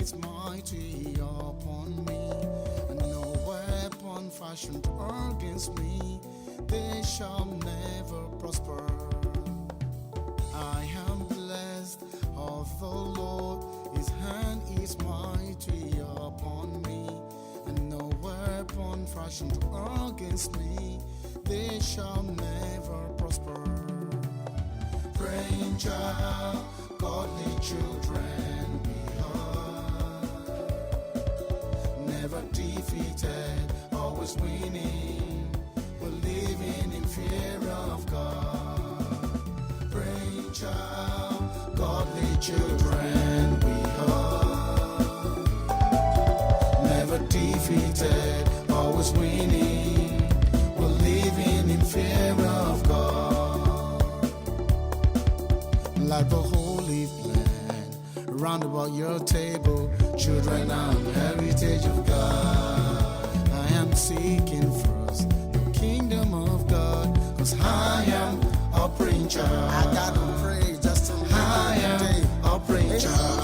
is mighty upon me, and no weapon fashioned against me, they shall never prosper. I am blessed of the Lord, his hand is mighty upon me, and no weapon fashioned against me, they shall never prosper. Praying child, godly children we are, never defeated, always winning, we're living in fear of God. Praying child, godly children we are, never defeated, always winning, we're living in fear of God. Like the holy plan, round about your table, children are the heritage of God. I am seeking first the kingdom of God, cause I am a praying child. I gotta pray just to I am a praying child.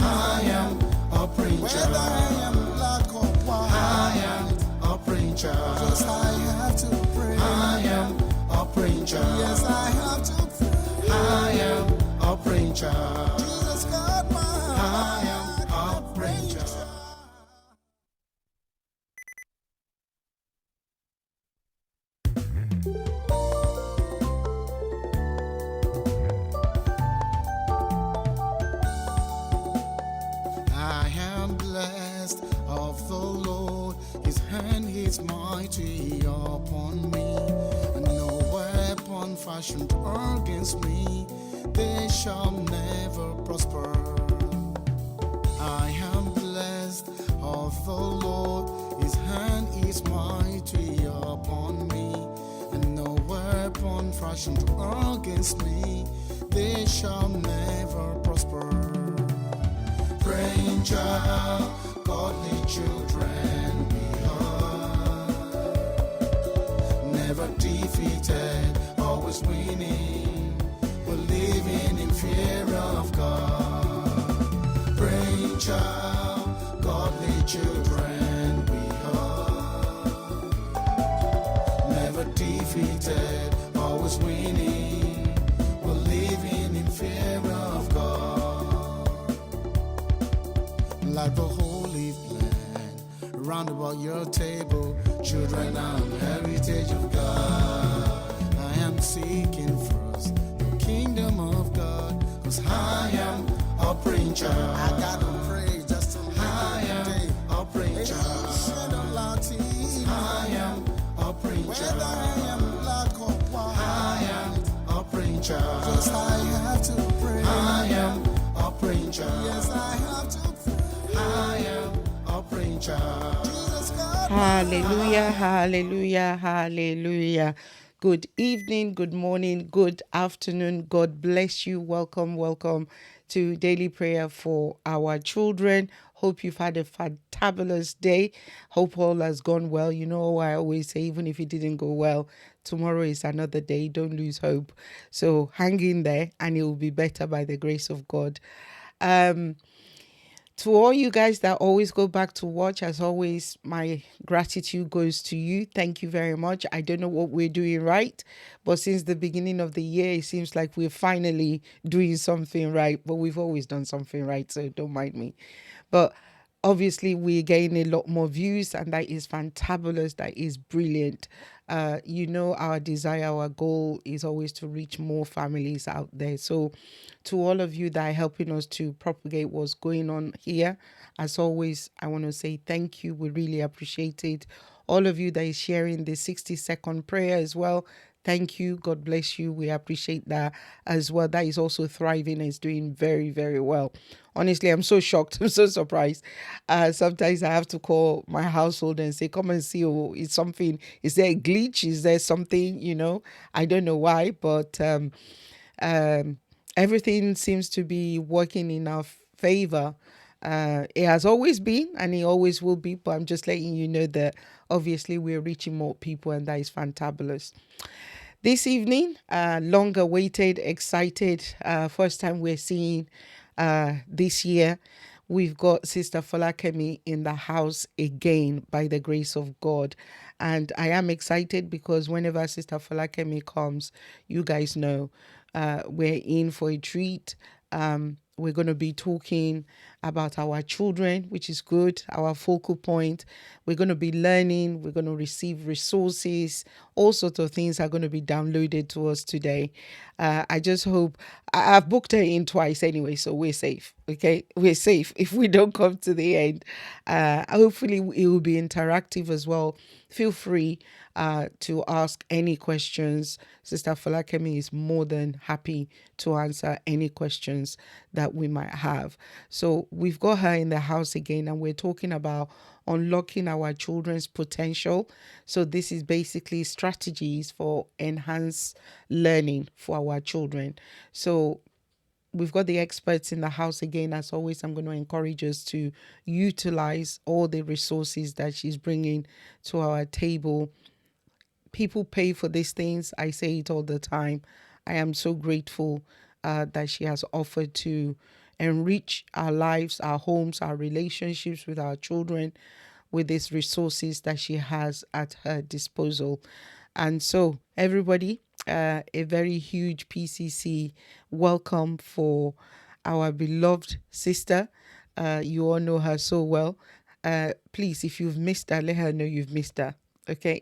I am a praying child. Whether I am black or white, I am a praying child. Just I have to pray. I am a praying child. Yes, I have to pray. I am a praying child. Jesus got my heart. I am a praying child. I am blessed of the Lord, his hand is mighty upon me, and no weapon fashioned against me, they shall never prosper. I am blessed of the Lord, his hand is mighty upon me, and no weapon fashioned against me, they shall never prosper. Praying child, godly children we are, never defeated, always winning, we're living in fear of God. Praying child, godly children we are, never defeated, always winning, we're living in fear of God. Like the holy plan, round about your table, children are the heritage of God. I am seeking first the kingdom of God, cause I am a praying child. I gotta pray just to I am a praying child. I am a praying child. Whether I am black or white, I am a praying child. Just I have to pray. I am a praying child. Yes, I have to pray. I am a praying child. Hallelujah, hallelujah, hallelujah. Good evening, good morning, good afternoon. God bless you. Welcome, welcome to Daily Prayer for our children. Hope you've had a fantabulous day. Hope all has gone well. You know, I always say, even if it didn't go well, tomorrow is another day. Don't lose hope. So hang in there and it will be better by the grace of God. To all you guys that always go back to watch, as always, my gratitude goes to you. Thank you very much. I don't know what we're doing right, but since the beginning of the year, it seems like we're finally doing something right, but we've always done something right, so don't mind me. But obviously we're getting a lot more views, and that is fantabulous. That is brilliant. You know, our desire, our goal is always to reach more families out there. So to all of you that are helping us to propagate what's going on here, as always, I want to say thank you. We really appreciate it. All of you that is sharing the 60-second prayer as well, thank you. God bless you. We appreciate that as well. That is also thriving and is doing very, very well. Honestly, I'm so shocked. I'm so surprised. Sometimes I have to call my household and say, come and see, oh, is there a glitch? Is there something, I don't know why, but everything seems to be working in our favor. It has always been and it always will be, but I'm just letting you know that obviously we're reaching more people, and that is fantabulous. This evening, long awaited, excited, first time we're seeing this year. We've got Sister Falakemi in the house again by the grace of God. And I am excited because whenever Sister Falakemi comes, you guys know we're in for a treat. We're going to be talking about our children, which is good, our focal point. We're going to be learning, we're going to receive resources, all sorts of things are going to be downloaded to us today. I just hope I've booked her in twice anyway, so we're safe. Okay, we're safe if we don't come to the end. Hopefully, it will be interactive as well. Feel free to ask any questions. Sister Falakemi is more than happy to answer any questions that we might have. So we've got her in the house again, and we're talking about unlocking our children's potential. So this is basically strategies for enhanced learning for our children. So we've got the experts in the house again. As always, I'm going to encourage us to utilize all the resources that she's bringing to our table. People pay for these things. I say it all the time. I am so grateful that she has offered to enrich our lives, our homes, our relationships with our children with these resources that she has at her disposal. And so, everybody, a very huge PCC welcome for our beloved sister. You all know her so well. Please, if you've missed her, let her know you've missed her. Okay.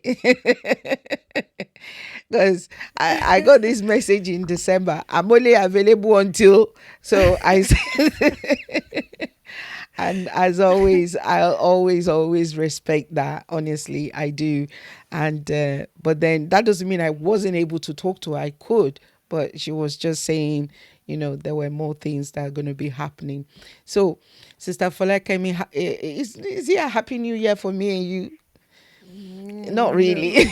Because I got this message in December. I'm only available until, so I said, and as always, I'll always respect that. Honestly, I do. And but then that doesn't mean I wasn't able to talk to her. I could, but she was just saying, there were more things that are going to be happening. So, Sister Falakemi, is it a happy new year for me and you? Not really.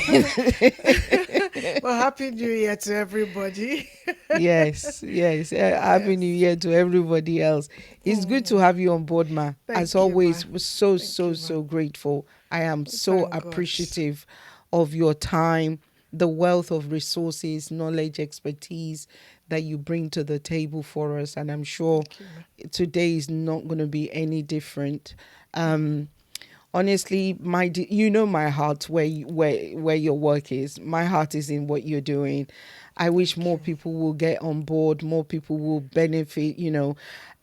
Well, happy new year to everybody. Yes. Happy New Year to everybody else. It's good to have you on board, ma. As you, always, ma. we're so Thank you, ma. so grateful. I am so Thank God. appreciative of your time, the wealth of resources, knowledge, expertise that you bring to the table for us. And I'm sure today is not going to be any different. Honestly, my heart where your work is. My heart is in what you're doing. I wish more people will get on board, more people will benefit.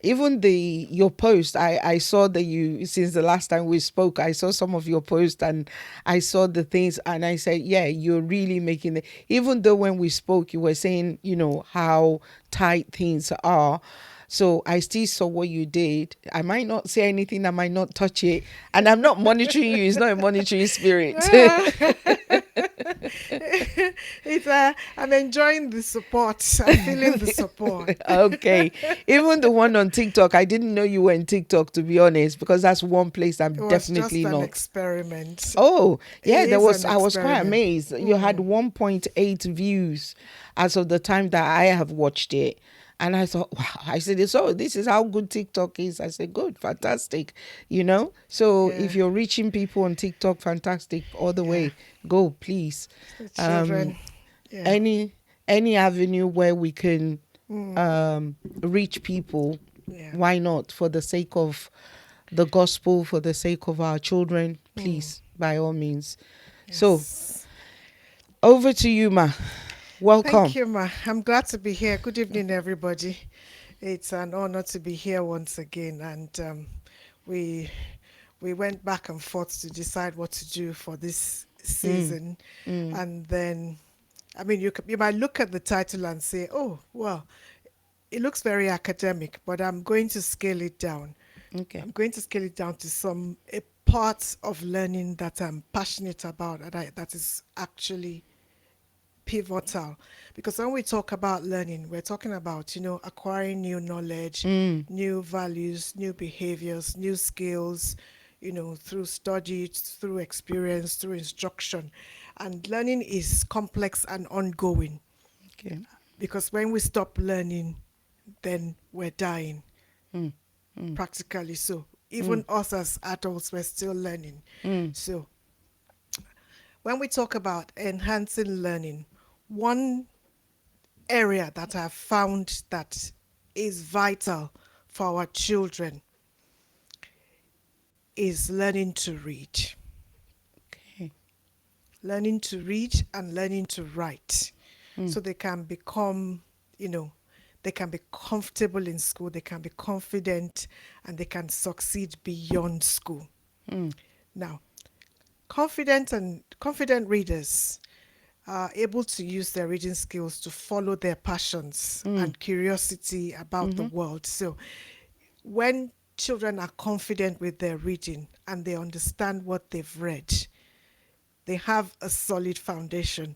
Even your post, I saw that you, since the last time we spoke, I saw some of your posts and I saw the things and I said, yeah, you're really making it. Even though when we spoke, you were saying, how tight things are. So I still saw what you did. I might not say anything. I might not touch it. And I'm not monitoring you. It's not a monitoring spirit. I'm enjoying the support. I'm feeling the support. Okay. Even the one on TikTok, I didn't know you were in TikTok, to be honest, because that's one place I'm definitely just not. An experiment. Oh, yeah, I was quite experiment. amazed. You had 1.8 views as of the time that I have watched it. And I thought, wow, I said, so this is how good TikTok is. I said, good, fantastic, So if you're reaching people on TikTok, fantastic, all the way, go, please. The children. Any avenue where we can reach people, why not? For the sake of the gospel, for the sake of our children, please, by all means. Yes. So, over to you, ma. Welcome. Thank you, ma. I'm glad to be here. Good evening, everybody. It's an honor to be here once again. And we went back and forth to decide what to do for this season. And then, I mean, you might look at the title and say, oh, well, it looks very academic, but I'm going to scale it down. Okay. I'm going to scale it down to some parts of learning that I'm passionate about, and that is actually pivotal. Because when we talk about learning, we're talking about, acquiring new knowledge, new values, new behaviors, new skills, through study, through experience, through instruction. And learning is complex and ongoing. Okay. Because when we stop learning, then we're dying. Practically so. Even us as adults, we're still learning. So when we talk about enhancing learning, one area that I've found that is vital for our children is learning to read. Okay. Learning to read and learning to write. So they can become, they can be comfortable in school, they can be confident, and they can succeed beyond school. Now, confident readers are able to use their reading skills to follow their passions and curiosity about the world. So when children are confident with their reading and they understand what they've read, they have a solid foundation.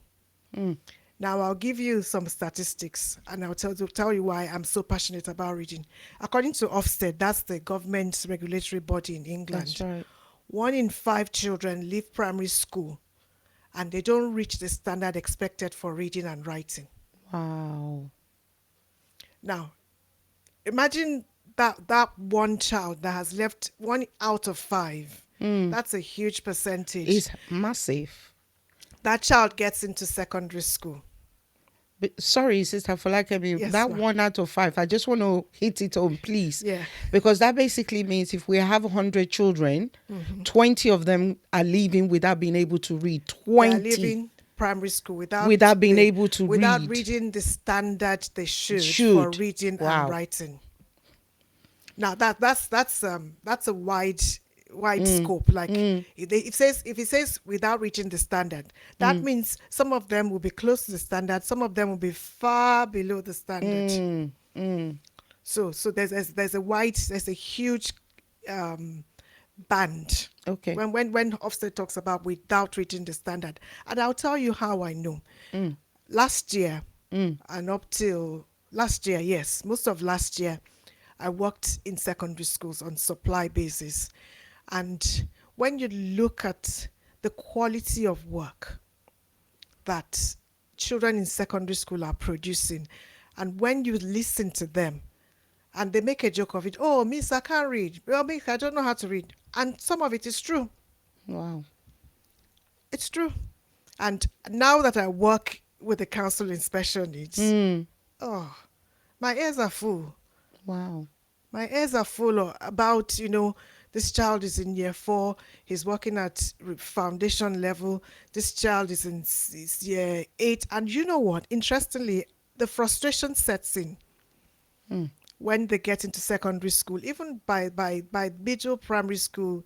Now, I'll give you some statistics and I'll tell you why I'm so passionate about reading. According to Ofsted, that's the government regulatory body in England, That's right. 1 in 5 children leave primary school and they don't reach the standard expected for reading and writing. Wow. Now, imagine that one child that has left 1 out of 5. That's a huge percentage. It's massive. That child gets into secondary school. But, sorry, Sister Folakemi, Yes, that ma'am. 1 out of 5, I just want to hit it home, please. Yeah. Because that basically means if we have 100 children, 20 of them are leaving without being able to read. They are 20. leaving primary school without being able to without read. reading the standard they should for Should. reading Wow. and writing. Now that's a wide scope. Like if it says without reaching the standard, that means some of them will be close to the standard, some of them will be far below the standard. So there's a huge band. Okay. When Ofsted talks about without reaching the standard, and I'll tell you how I know. Last year and up till last year, yes, most of last year, I worked in secondary schools on supply basis, and when you look at the quality of work that children in secondary school are producing, and when you listen to them, and they make a joke of it, oh, miss, I can't read. Well, miss, I don't know how to read. And some of it is true. Wow. It's true. And now that I work with the council in special needs, oh, my ears are full. Wow. My ears are full about, this child is in year 4, he's working at foundation level, this child is in year 8. And you know what? Interestingly, the frustration sets in when they get into secondary school, even by middle primary school,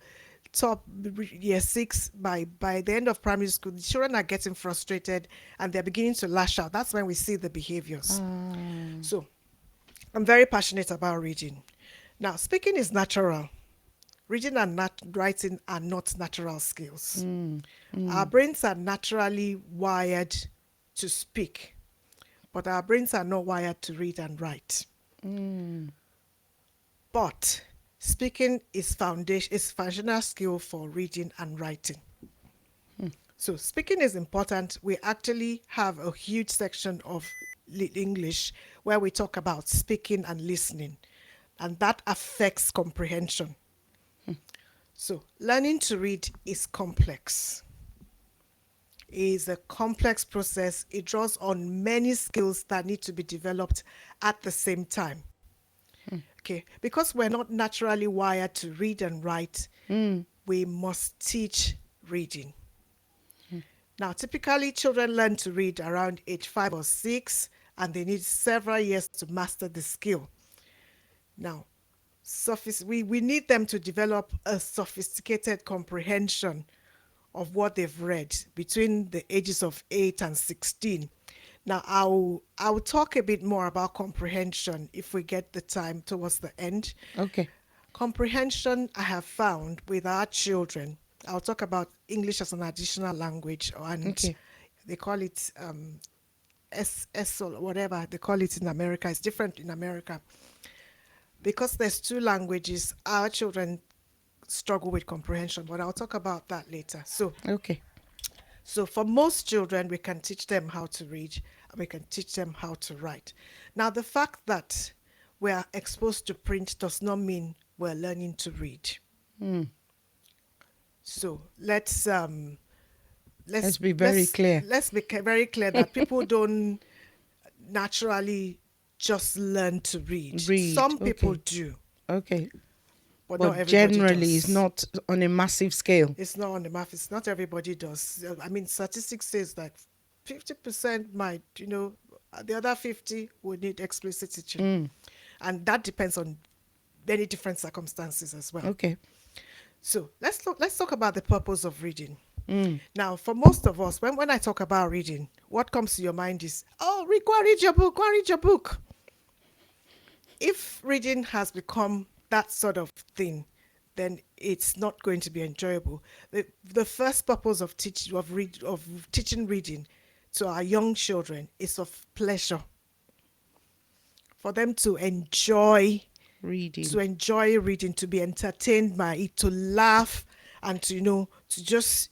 top year 6, by the end of primary school, the children are getting frustrated and they're beginning to lash out. That's when we see the behaviors. So I'm very passionate about reading. Now, speaking is natural. Reading and writing are not natural skills. Our brains are naturally wired to speak, but our brains are not wired to read and write. But speaking is foundational skill for reading and writing. So speaking is important. We actually have a huge section of English where we talk about speaking and listening, and that affects comprehension. So learning to read is complex. It is a complex process. It draws on many skills that need to be developed at the same time. Okay, because we're not naturally wired to read and write, we must teach reading. Now, typically, children learn to read around age 5 or 6, and they need several years to master the skill. Now, we need them to develop a sophisticated comprehension of what they've read between the ages of 8 and 16. Now, I'll talk a bit more about comprehension if we get the time towards the end. Okay. Comprehension, I have found with our children, I'll talk about English as an additional language, and Okay. they call it SS or whatever they call it in America. It's different in America. Because there's 2 languages, our children struggle with comprehension, but I'll talk about that later. Okay. So for most children, we can teach them how to read and we can teach them how to write. Now, the fact that we are exposed to print does not mean we're learning to read. So let's be very clear. Let's be very clear that people don't naturally just learn to read. Read, Some people okay. do. Okay. but not But everybody generally, it's does. not on a massive scale. It's not on the map. It's not everybody does. I mean, statistics says that 50% might, the other 50 would need explicit teaching. And that depends on many different circumstances as well. Okay. So let's talk about the purpose of reading. Now, for most of us, when I talk about reading, what comes to your mind is, oh, go and read your book, go and read your book. If reading has become that sort of thing, then it's not going to be enjoyable. The first purpose of teaching reading to our young children is of pleasure, for them Reading. to enjoy reading, to be entertained by it, to laugh, and to just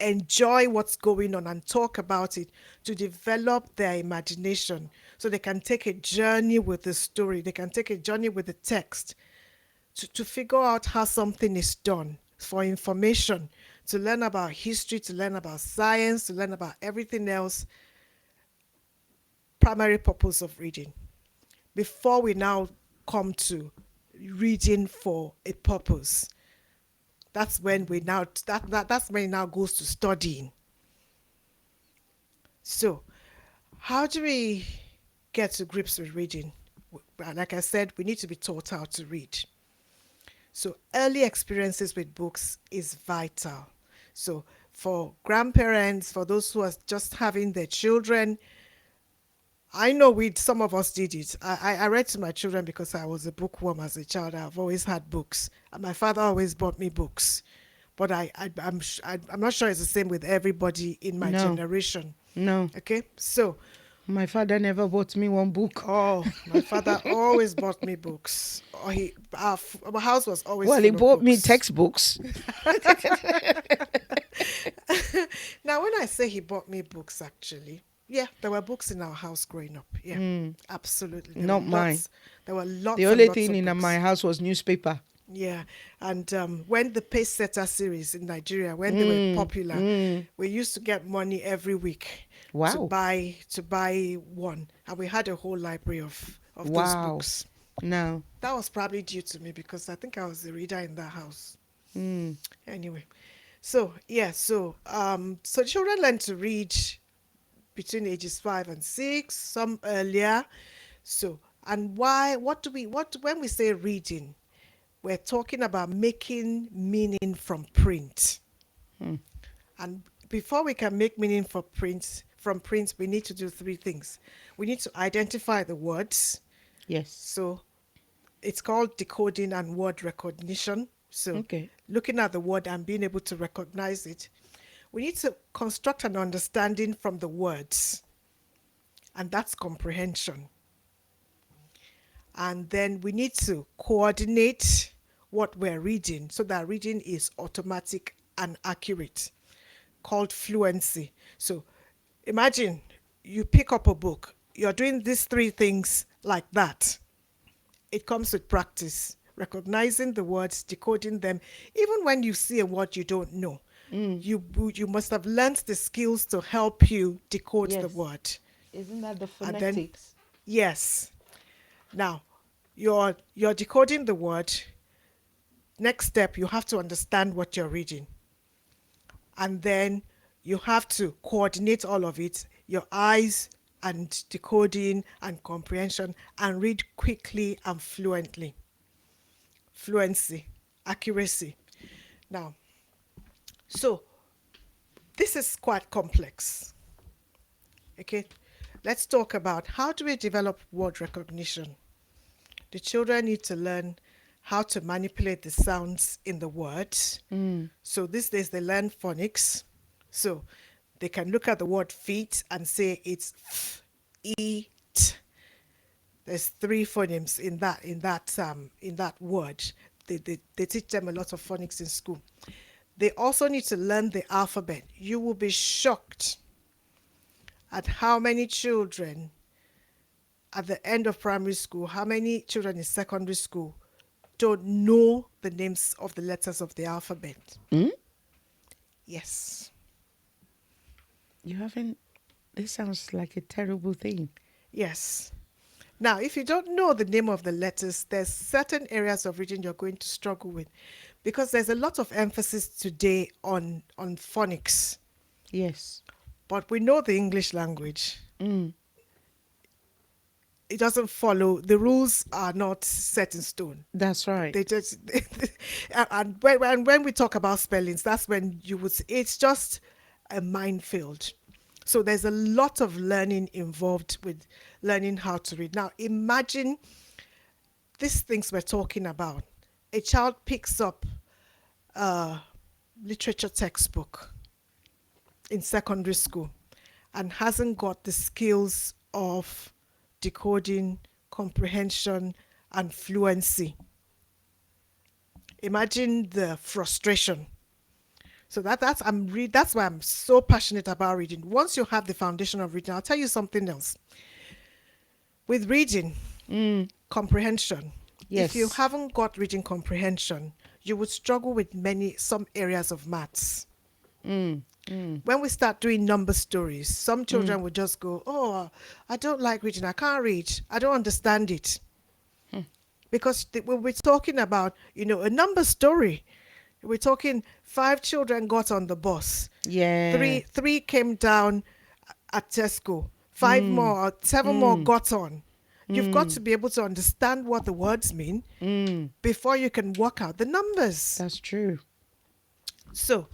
enjoy what's going on and talk about it, to develop their imagination, so they can take a journey with the story, they can take a journey with the text, to figure out how something is done, for information, to learn about history, to learn about science, to learn about everything else. Primary purpose of reading. Before we now come to reading for a purpose, that's when that's when it now goes to studying. So how do we get to grips with reading? Like I said, we need to be taught how to read. So early experiences with books is vital. So for grandparents, for those who are just having their children, I know some of us did it. I read to my children because I was a bookworm as a child. I've always had books, and my father always bought me books. But I'm not sure it's the same with everybody in my No. generation. No. Okay, so My father never bought me one book. oh, my father always bought me books. Our house was always Well, he full of bought me books. textbooks. Now, when I say he bought me books, actually, yeah, there were books in our house growing up. Yeah, absolutely. There Not were mine. lots. There were lots The and only lots thing of in books. my house was newspaper. Yeah, and when the Pace Setter series in Nigeria, when they were popular, we used to get money every week to Wow. buy one, and we had a whole library of those Wow. books. No. That was probably due to me because I think I was the reader in that house. Anyway, so yeah, so children learn to read between ages 5 and 6, some earlier. So, and why? What when we say reading, we're talking about making meaning from print. And before we can make meaning from print, we need to do three things. We need to identify the words. Yes. So it's called decoding and word recognition. So Okay. looking at the word and being able to recognize it. We need to construct an understanding from the words, and that's comprehension. And then we need to coordinate what we're reading so that reading is automatic and accurate, called fluency. So imagine you pick up a book, you're doing these three things like that. It comes with practice, recognizing the words, decoding them. Even when you see a word you don't know, you must have learned the skills to help you decode the Yes. word. Isn't that the And then- phonetics? Yes. Now, you're decoding the word. Next step, you have to understand what you're reading. And then you have to coordinate all of it, your eyes and decoding and comprehension, and read quickly and fluently. Fluency, accuracy. Now, so this is quite complex. Okay, let's talk about how do we develop word recognition. The children need to learn how to manipulate the sounds in the words. So these days they learn phonics. So they can look at the word feet and say it's f, e, t. There's 3 phonemes in that word. They teach them a lot of phonics in school. They also need to learn the alphabet. You will be shocked at how many children at the end of primary school, how many children in secondary school don't know the names of the letters of the alphabet. Yes. You haven't. This sounds like a terrible thing. Yes. Now, if you don't know the name of the letters, there's certain areas of reading you're going to struggle with because there's a lot of emphasis today on phonics. Yes. But we know the English language. Mm. It doesn't follow, the rules are not set in stone. That's right. They just and when we talk about spellings, that's when you would say it's just a minefield. So there's a lot of learning involved with learning how to read. Now imagine these things we're talking about. A child picks up a literature textbook in secondary school and hasn't got the skills of decoding, comprehension, and fluency. Imagine the frustration. So that's why I'm so passionate about reading. Once you have the foundation of reading, I'll tell you something else. With reading, comprehension. If you Yes. haven't got reading comprehension, you would struggle with some areas of maths. When we start doing number stories, some children would just go, "Oh, I don't like reading. I can't read. I don't understand it." Because we're talking about, a number story. We're talking 5 children got on the bus. Yeah. Three came down at Tesco. 5 more, or 7 more got on. You've got to be able to understand what the words mean before you can work out the numbers. That's true. So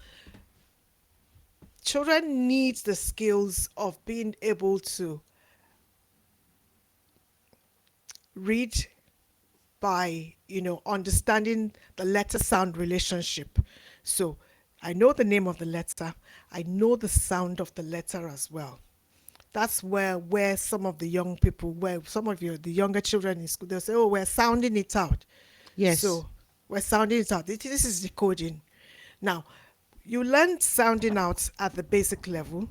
children need the skills of being able to read by, understanding the letter sound relationship. So I know the name of the letter. I know the sound of the letter as well. That's where some of the young people, where some of the younger children in school, they'll say, "Oh, we're sounding it out." Yes. So we're sounding it out. This is decoding. Now, you learn sounding out at the basic level.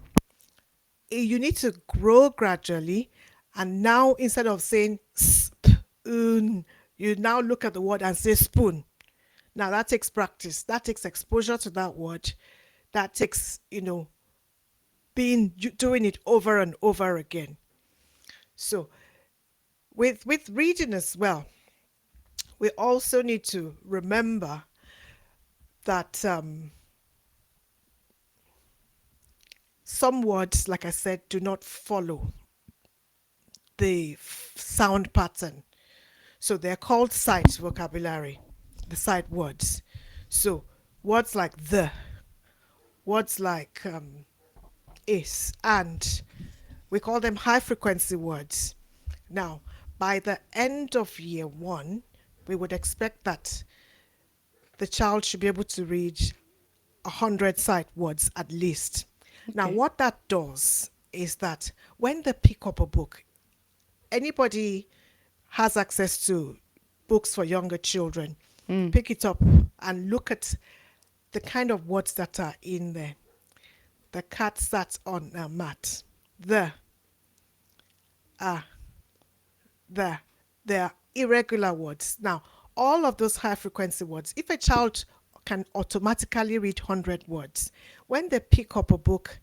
You need to grow gradually. And now, instead of saying spoon, you now look at the word and say spoon. Now, that takes practice. That takes exposure to that word. That takes, doing it over and over again. So, with reading as well, we also need to remember that some words, like I said, do not follow the sound pattern. So they're called sight vocabulary, the sight words. So words like the, words like is, and, we call them high frequency words. Now, by the end of year 1, we would expect that the child should be able to read 100 sight words at least. Now, Okay. what that does is that when they pick up a book, anybody has access to books for younger children, pick it up and look at the kind of words that are in there. The cat sat on a mat. They're irregular words. Now, all of those high frequency words, if a child can automatically read 100 words, when they pick up a book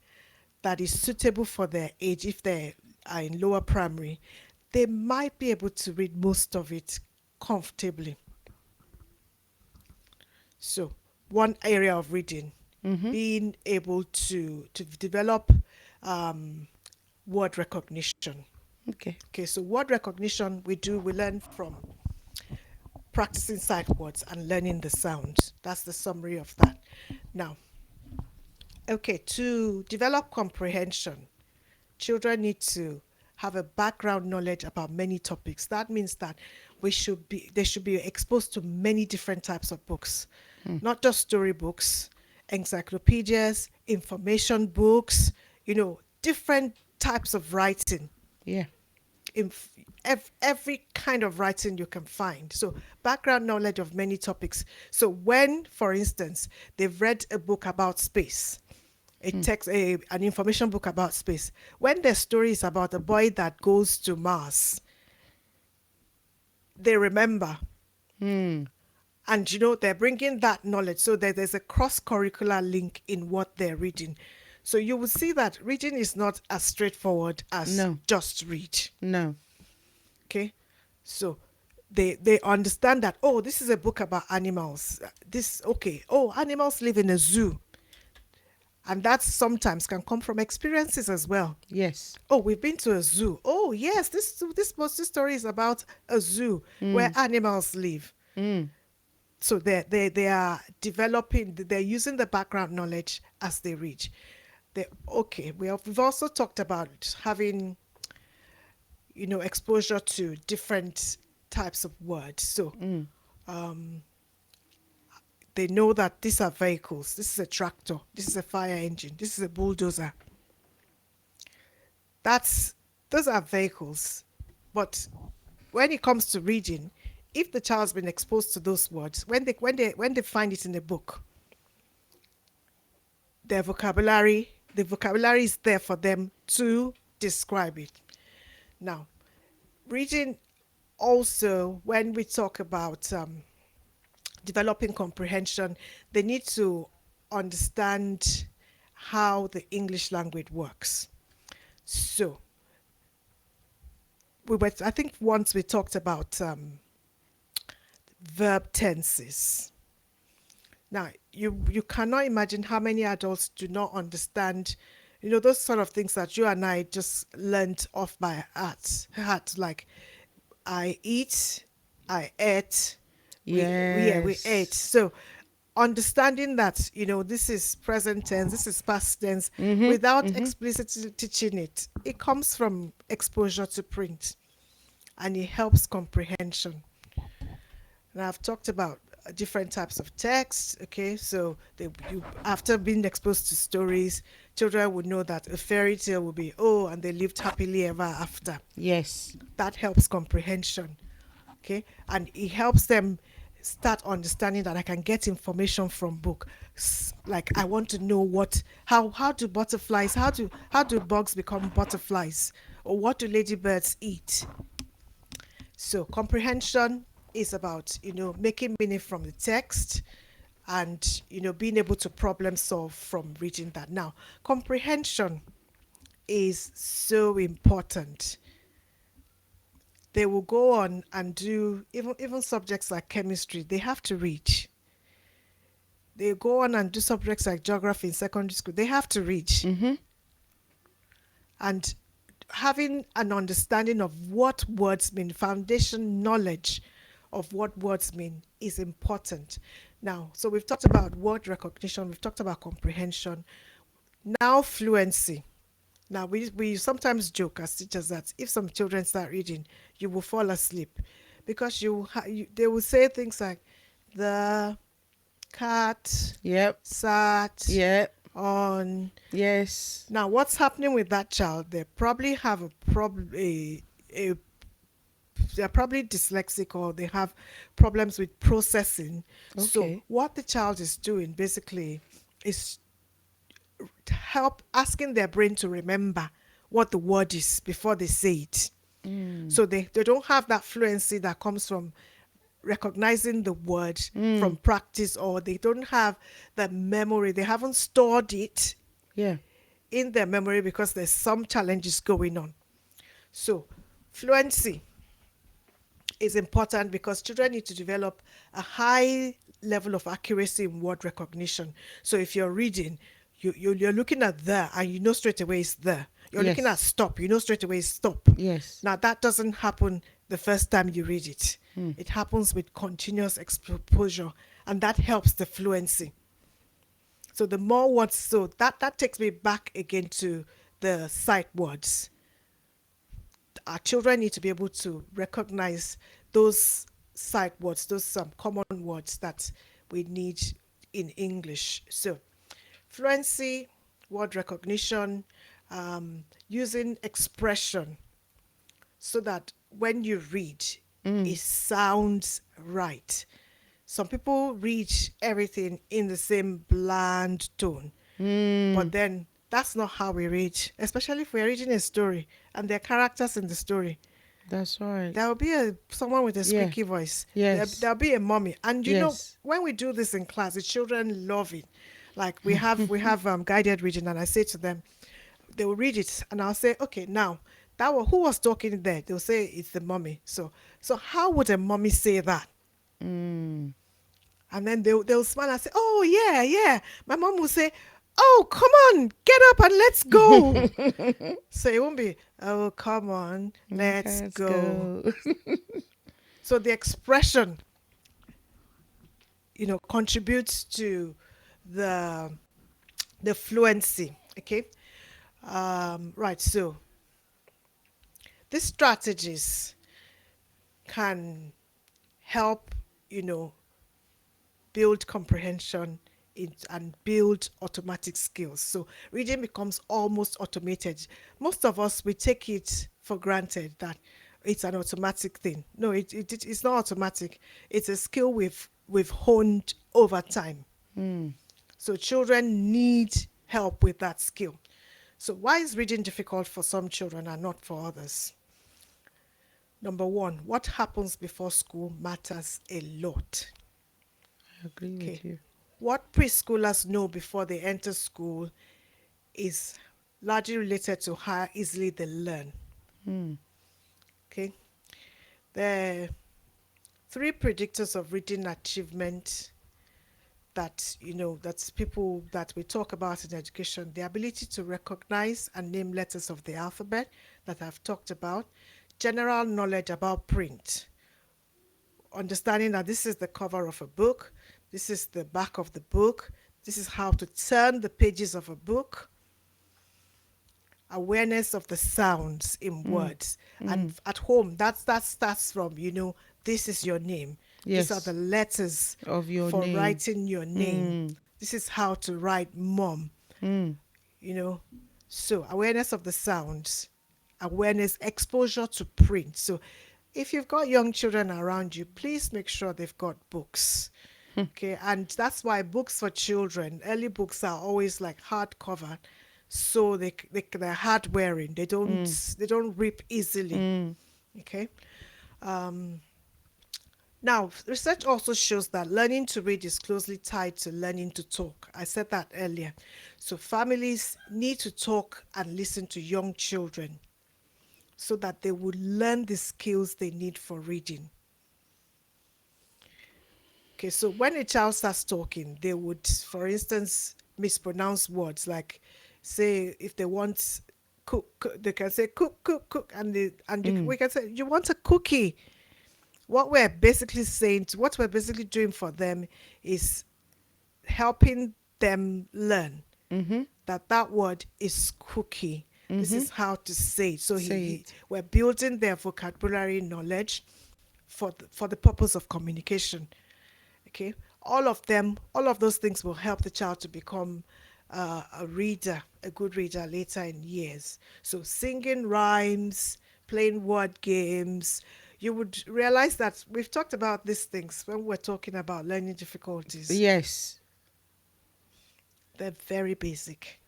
that is suitable for their age, if they are in lower primary, they might be able to read most of it comfortably. So, one area of reading, being able to develop word recognition. Okay. Okay, so word recognition we learn from practicing sight words and learning the sounds. That's the summary of that. Now, okay, to develop comprehension, children need to have a background knowledge about many topics. That means that they should be exposed to many different types of books, not just storybooks, encyclopedias, information books, different types of writing. Yeah. Every kind of writing you can find. So background knowledge of many topics. So when, for instance, they've read a book about space, an information book about space, when their story is about a boy that goes to Mars, they remember. And they're bringing that knowledge, so that there's a cross-curricular link in what they're reading. So you will see that reading is not as straightforward as No. just read. No. Okay, so they understand that, oh, this is a book about animals. This, okay, oh, animals live in a zoo, and that sometimes can come from experiences as well. Yes. Oh, we've been to a zoo. Oh, yes, this story is about a zoo where animals live. So they are developing, they're using the background knowledge as they read. Okay, we've also talked about having, exposure to different types of words. So they know that these are vehicles. This is a tractor. This is a fire engine. This is a bulldozer. Those are vehicles. But when it comes to reading, if the child's been exposed to those words, when they find it in a book, the vocabulary is there for them to describe it. Now, reading also, when we talk about developing comprehension, they need to understand how the English language works. So, I think once we talked about verb tenses. Now, you cannot imagine how many adults do not understand, those sort of things that you and I just learned off by heart, like I eat, I ate, we Yes. ate. So understanding that, this is present tense, this is past tense, without explicitly teaching it, it comes from exposure to print, and it helps comprehension. And I've talked about different types of text. Okay, so after being exposed to stories, children would know that a fairy tale will be, oh, and they lived happily ever after. Yes. That helps comprehension. Okay, and it helps them start understanding that I can get information from book. Like, I want to know how do butterflies, how do bugs become butterflies, or what do ladybirds eat. So comprehension is about, making meaning from the text, and, being able to problem solve from reading that. Now, comprehension is so important. They will go on and do even subjects like chemistry, they have to read. They go on and do subjects like geography in secondary school, they have to read. And having an understanding of what words mean, foundation knowledge of what words mean, is important. Now, so we've talked about word recognition, we've talked about comprehension. Now, fluency. Now, we sometimes joke as teachers that if some children start reading, you will fall asleep, because they will say things like, the cat Yep. sat Yep. on. Yes. Now, what's happening with that child? They probably have a problem. They're probably dyslexic, or they have problems with processing. So Okay. what the child is doing basically is help asking their brain to remember what the word is before they say it. So they don't have that fluency that comes from recognizing the word from practice, or they don't have the memory. They haven't stored it Yeah. in their memory because there's some challenges going on. So fluency is important because children need to develop a high level of accuracy in word recognition. So if you're reading, you're looking at there, and you know straight away it's there. You're looking at Yes. stop, you know straight away it's stop. Yes. Now, that doesn't happen the first time you read it. It happens with continuous exposure, and that helps the fluency. So the more words, so that takes me back again to the sight words. Our children need to be able to recognize those sight words, those common words that we need in English. So fluency, word recognition, using expression, so that when you read, it sounds right. Some people read everything in the same bland tone, but then that's not how we read, especially if we're reading a story and there are characters in the story. That's right. There will be someone with a Yeah. squeaky voice. Yes. There'll be a mommy. And Yes. when we do this in class, the children love it. Like we have guided reading, and I say to them, they will read it, and I'll say, okay, now Who was talking there? They'll say it's the mommy. So how would a mommy say that? Mm. And then they'll smile and say, "Oh yeah, yeah." My mom will say, "Oh, come on, get up and let's go." So it won't be, "Oh, come on, let's Let's go." go. So the expression, contributes to the fluency. Okay. Right. So these strategies can help, you know, build comprehension and build automatic skills. So reading becomes almost automated. Most of us, we take it for granted that it's an automatic thing. No, it's not automatic. It's a skill we've honed over time. Mm. So children need help with that skill. So why is reading difficult for some children and not for others? Number one, what happens before school matters a lot. I agree Okay. with you. What preschoolers know before they enter school is largely related to how easily they learn. Mm. Okay. There are three predictors of reading achievement that's people that we talk about in education: the ability to recognize and name letters of the alphabet that I've talked about, general knowledge about print, understanding that this is the cover of a book, this is the back of the book, this is how to turn the pages of a book, awareness of the sounds in Mm. words. And Mm. at home, that starts from, this is your name. These are the Yes. letters Of your for name. writing your name. Mm. This is how to write mom, Mm. you know. So awareness of the sounds, awareness, exposure to print. So if you've got young children around you, please make sure they've got books. Okay, and that's why books for children, early books are always like hardcover, so they're hard wearing. Mm. They don't rip easily. Mm. Okay. Now, research also shows that learning to read is closely tied to learning to talk. I said that earlier. So families need to talk and listen to young children so that they would learn the skills they need for reading. Okay, so when a child starts talking, they would, for instance, mispronounce words like, say, if they want they can say cook, cook, cook, and Mm. we can say, you want a cookie. What we're basically doing for them is helping them learn Mm-hmm. that word is cookie. This Mm-hmm. is how to say it. So Say it. we're building their vocabulary knowledge for the purpose of communication. Okay, all of those things will help the child to become a good reader later in years. So singing rhymes, playing word games. You would realize that we've talked about these things when we're talking about learning difficulties. Yes. They're very basic.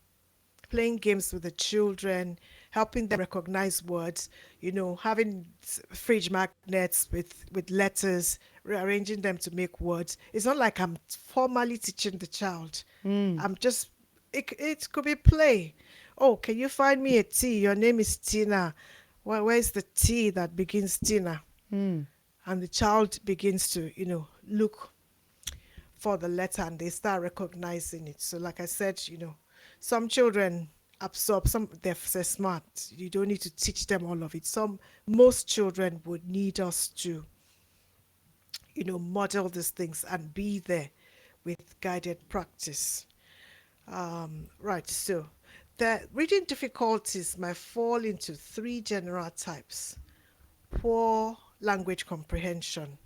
Playing games with the children, helping them recognize words, having fridge magnets with letters, rearranging them to make words. It's not like I'm formally teaching the child. Mm. I'm just, it could be play. Oh, can you find me a T? Your name is Tina. Where's the T that begins Tina? Mm. And the child begins to, look for the letter and they start recognizing it. So like I said, some children absorb, some they're smart. You don't need to teach them all of it. Most children would need us to, model these things and be there with guided practice. Right, so the reading difficulties might fall into three general types. Poor language comprehension.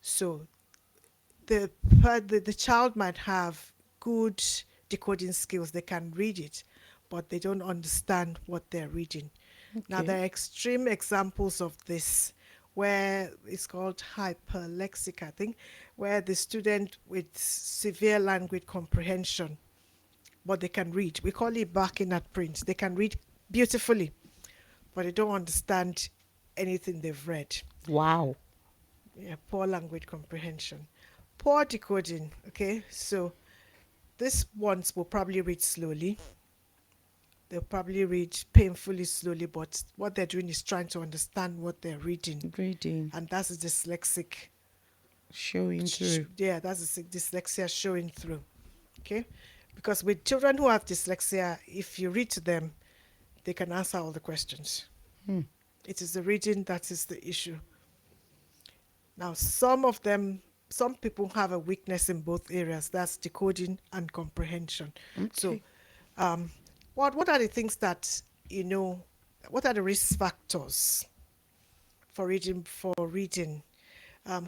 So the child might have good decoding skills. They can read it, but they don't understand what they're reading. Now, Okay. there are extreme examples of this where it's called hyperlexic, I think, where the student with severe language comprehension, but they can read. We call it barking at print. They can read beautifully, but they don't understand anything they've read. Wow. Yeah, poor language comprehension. Poor decoding, okay? So these ones will probably read slowly. They'll probably read painfully slowly, but what they're doing is trying to understand what they're reading. Reading, And that's a dyslexic, showing through. yeah, that's a dyslexia showing through. Okay? Because with children who have dyslexia, if you read to them, they can answer all the questions. Hmm. It is the reading that is the issue. Now, some people have a weakness in both areas. That's decoding and comprehension. So, Okay. um, what are the things that you know? What are the risk factors for reading?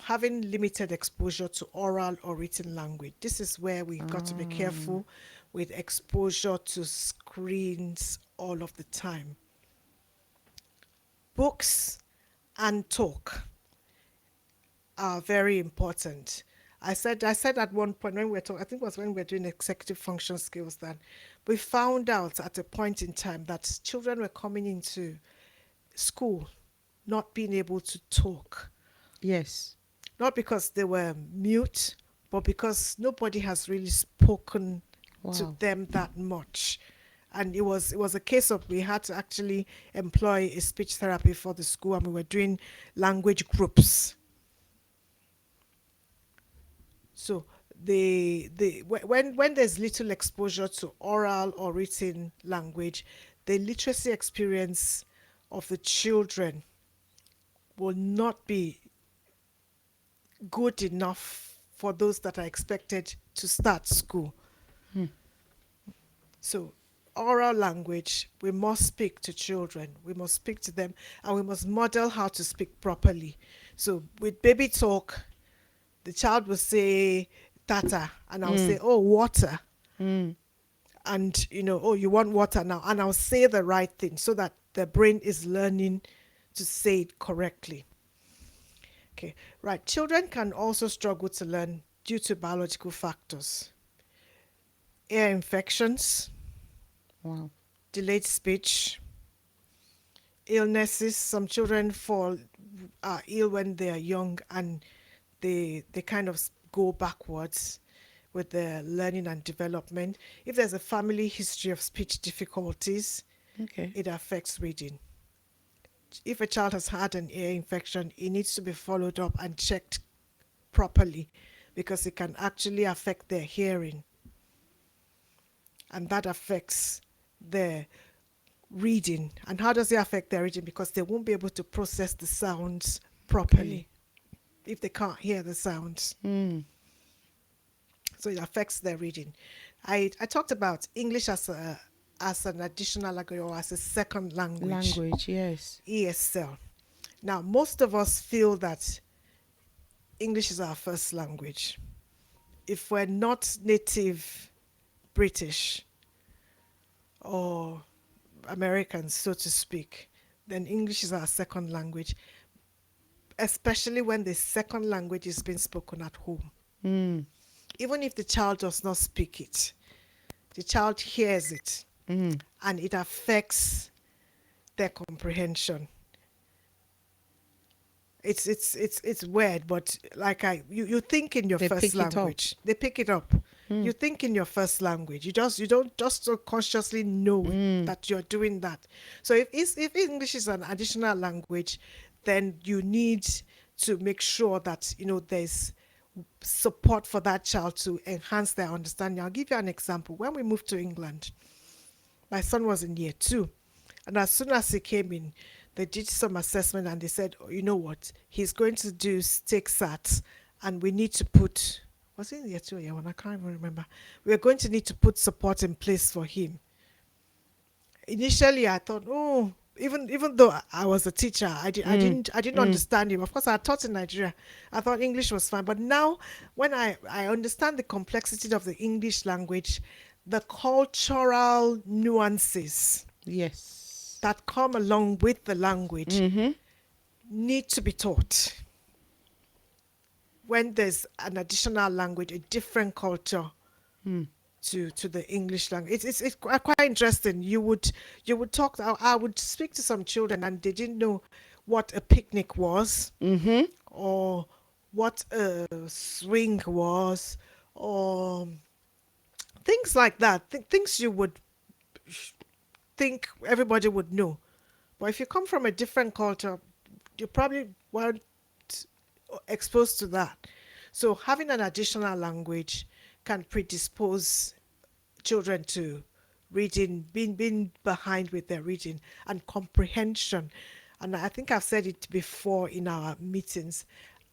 Having limited exposure to oral or written language. This is where we've got to be careful with exposure to screens all of the time. Books and talk are very important. I said at one point when we were talking, I think it was when we were doing executive function skills, that we found out at a point in time that children were coming into school not being able to talk, Yes. not because they were mute, but because nobody has really spoken to Wow. them that much. And it was a case of we had to actually employ a speech therapy for the school, and we were doing language groups. So when there's little exposure to oral or written language, the literacy experience of the children will not be good enough for those that are expected to start school. So oral language, we must speak to children. We must speak to them, and we must model how to speak properly. So with baby talk, the child will say tata, and I'll say, oh, water. Mm. And, oh, you want water now. And I'll say the right thing so that the brain is learning to say it correctly. Okay, right. Children can also struggle to learn due to biological factors. Ear infections, Wow. delayed speech, illnesses. Some children are ill when they are young, and they kind of go backwards with their learning and development. If there's a family history of speech difficulties, Okay. it affects reading. If a child has had an ear infection, it needs to be followed up and checked properly, because it can actually affect their hearing, and that affects their reading. And how does it affect their reading? Because they won't be able to process the sounds properly if they can't hear the sounds. Mm. So it affects their reading. I talked about English as an additional language, or as a second language. Language. Yes. ESL. Now, most of us feel that English is our first language. If we're not native British or Americans, so to speak, then English is our second language, especially when the second language is being spoken at home. Mm. Even if the child does not speak it, the child hears it, Mm. and it affects their comprehension. It's weird, but like you think in your They first pick it up. language. They pick it up. You think in your first language. You don't just so consciously know that you're doing that. So if English is an additional language, then you need to make sure that there's support for that child to enhance their understanding. I'll give you an example. When we moved to England, my son was in year 2, and as soon as he came in, they did some assessment, and they said, oh, you know what, he's going to do take SAT, and we need to put, was it in year 2 or year 1? I can't even remember. We're going to need to put support in place for him. Initially, I thought, oh, even though I was a teacher, I didn't understand him. Of course, I taught in Nigeria. I thought English was fine, but now when I understand the complexity of the English language, the cultural nuances Yes. that come along with the language need to be taught. When there's an additional language, a different culture to the English language, it's quite interesting. You would talk. I would speak to some children, and they didn't know what a picnic was, or what a swing was, or things like that. Things you would think everybody would know. But if you come from a different culture, you probably weren't exposed to that. So having an additional language can predispose children to reading, being behind with their reading and comprehension. And I think I've said it before in our meetings.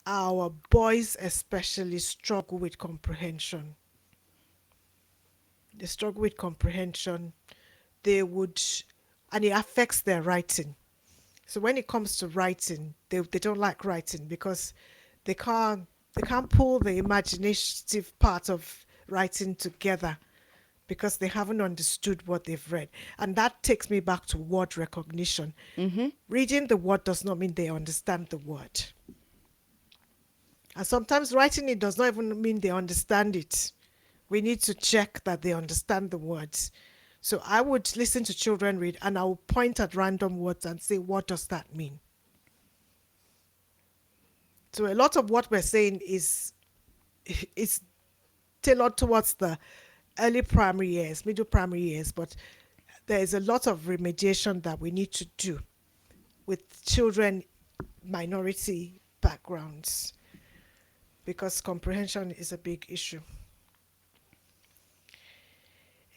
Our boys especially struggle with comprehension. They struggle with comprehension. They would, and it affects their writing. So when it comes to writing, they don't like writing because they can't they can't pull the imaginative part of writing together because they haven't understood what they've read. And that takes me back to word recognition. Reading the word does not mean they understand the word. And sometimes writing it does not even mean they understand it. We need to check that they understand the words. So I would listen to children read and I will point at random words and say, what does that mean? So a lot of what we're saying is tailored towards the early primary years, middle primary years, but there is a lot of remediation that we need to do with children, minority backgrounds, because comprehension is a big issue.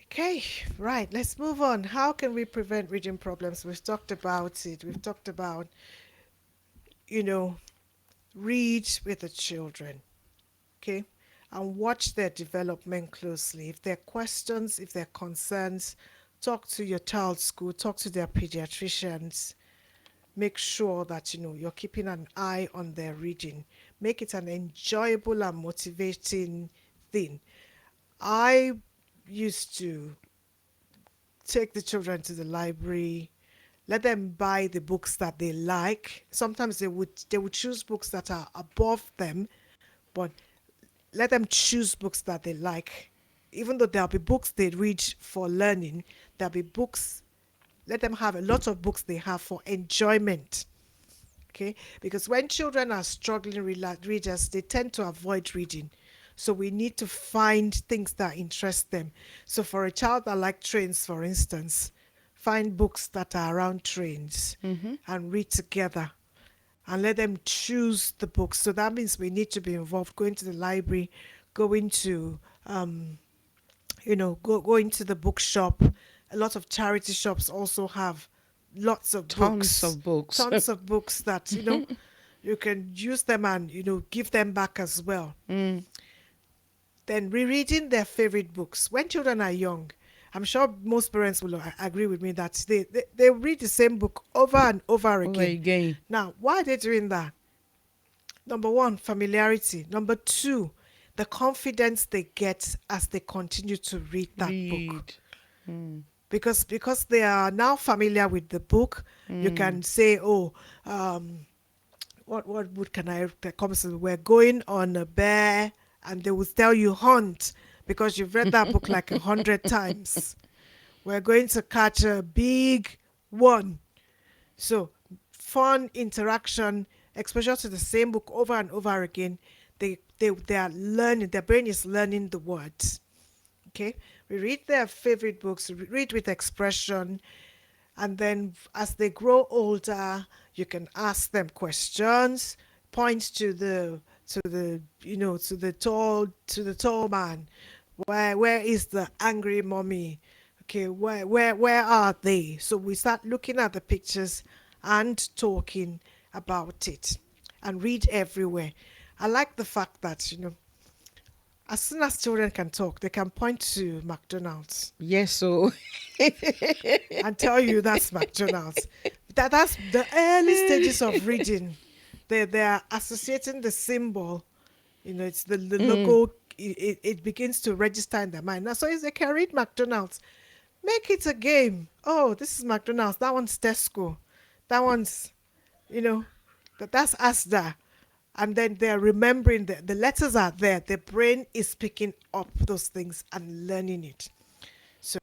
Okay, right, let's move on. How can we prevent reading problems? We've talked about it. We've talked about, read with the children, okay? And watch their development closely. If there are questions, if there are concerns, talk to your child's school, talk to their pediatricians. Make sure that, you're keeping an eye on their reading. Make it an enjoyable and motivating thing. I used to take the children to the library, let them buy the books that they like. Sometimes they would choose books that are above them, but let them choose books that they like. Even though there'll be books they read for learning, there'll be books, let them have a lot of books they have for enjoyment. Okay? Because when children are struggling readers, they tend to avoid reading. So we need to find things that interest them. So for a child that likes trains, for instance, find books that are around trains and read together and let them choose the books. So that means we need to be involved, going to the library, going to, going to the bookshop. A lot of charity shops also have lots of Tons of books. Tons of books that, you can use them and, give them back as well. Then rereading their favorite books. When children are young, I'm sure most parents will agree with me that they read the same book over and over again. Now, why are they doing that? Number one, familiarity. Number two, the confidence they get as they continue to read that book. Because they are now familiar with the book, you can say, what book can I come to? We're going on a bear, and they will tell you hunt because you've read that book like 100 times. We're going to catch a big one. So fun interaction, exposure to the same book over and over again. They are learning, their brain is learning the words. Okay, we read their favorite books, read with expression, and then as they grow older, you can ask them questions, point to the tall man. Where is the angry mommy? Okay, where are they? So we start looking at the pictures and talking about it, and read everywhere. I like the fact that as soon as children can talk, they can point to McDonald's. Yes, so and tell you that's McDonald's. That's the early stages of reading. They are associating the symbol, it's the logo. It begins to register in their mind. Now, so if they can read McDonald's, make it a game. Oh, this is McDonald's. That one's Tesco. That one's, that's Asda. And then they're remembering the letters are there. The brain is picking up those things and learning it. So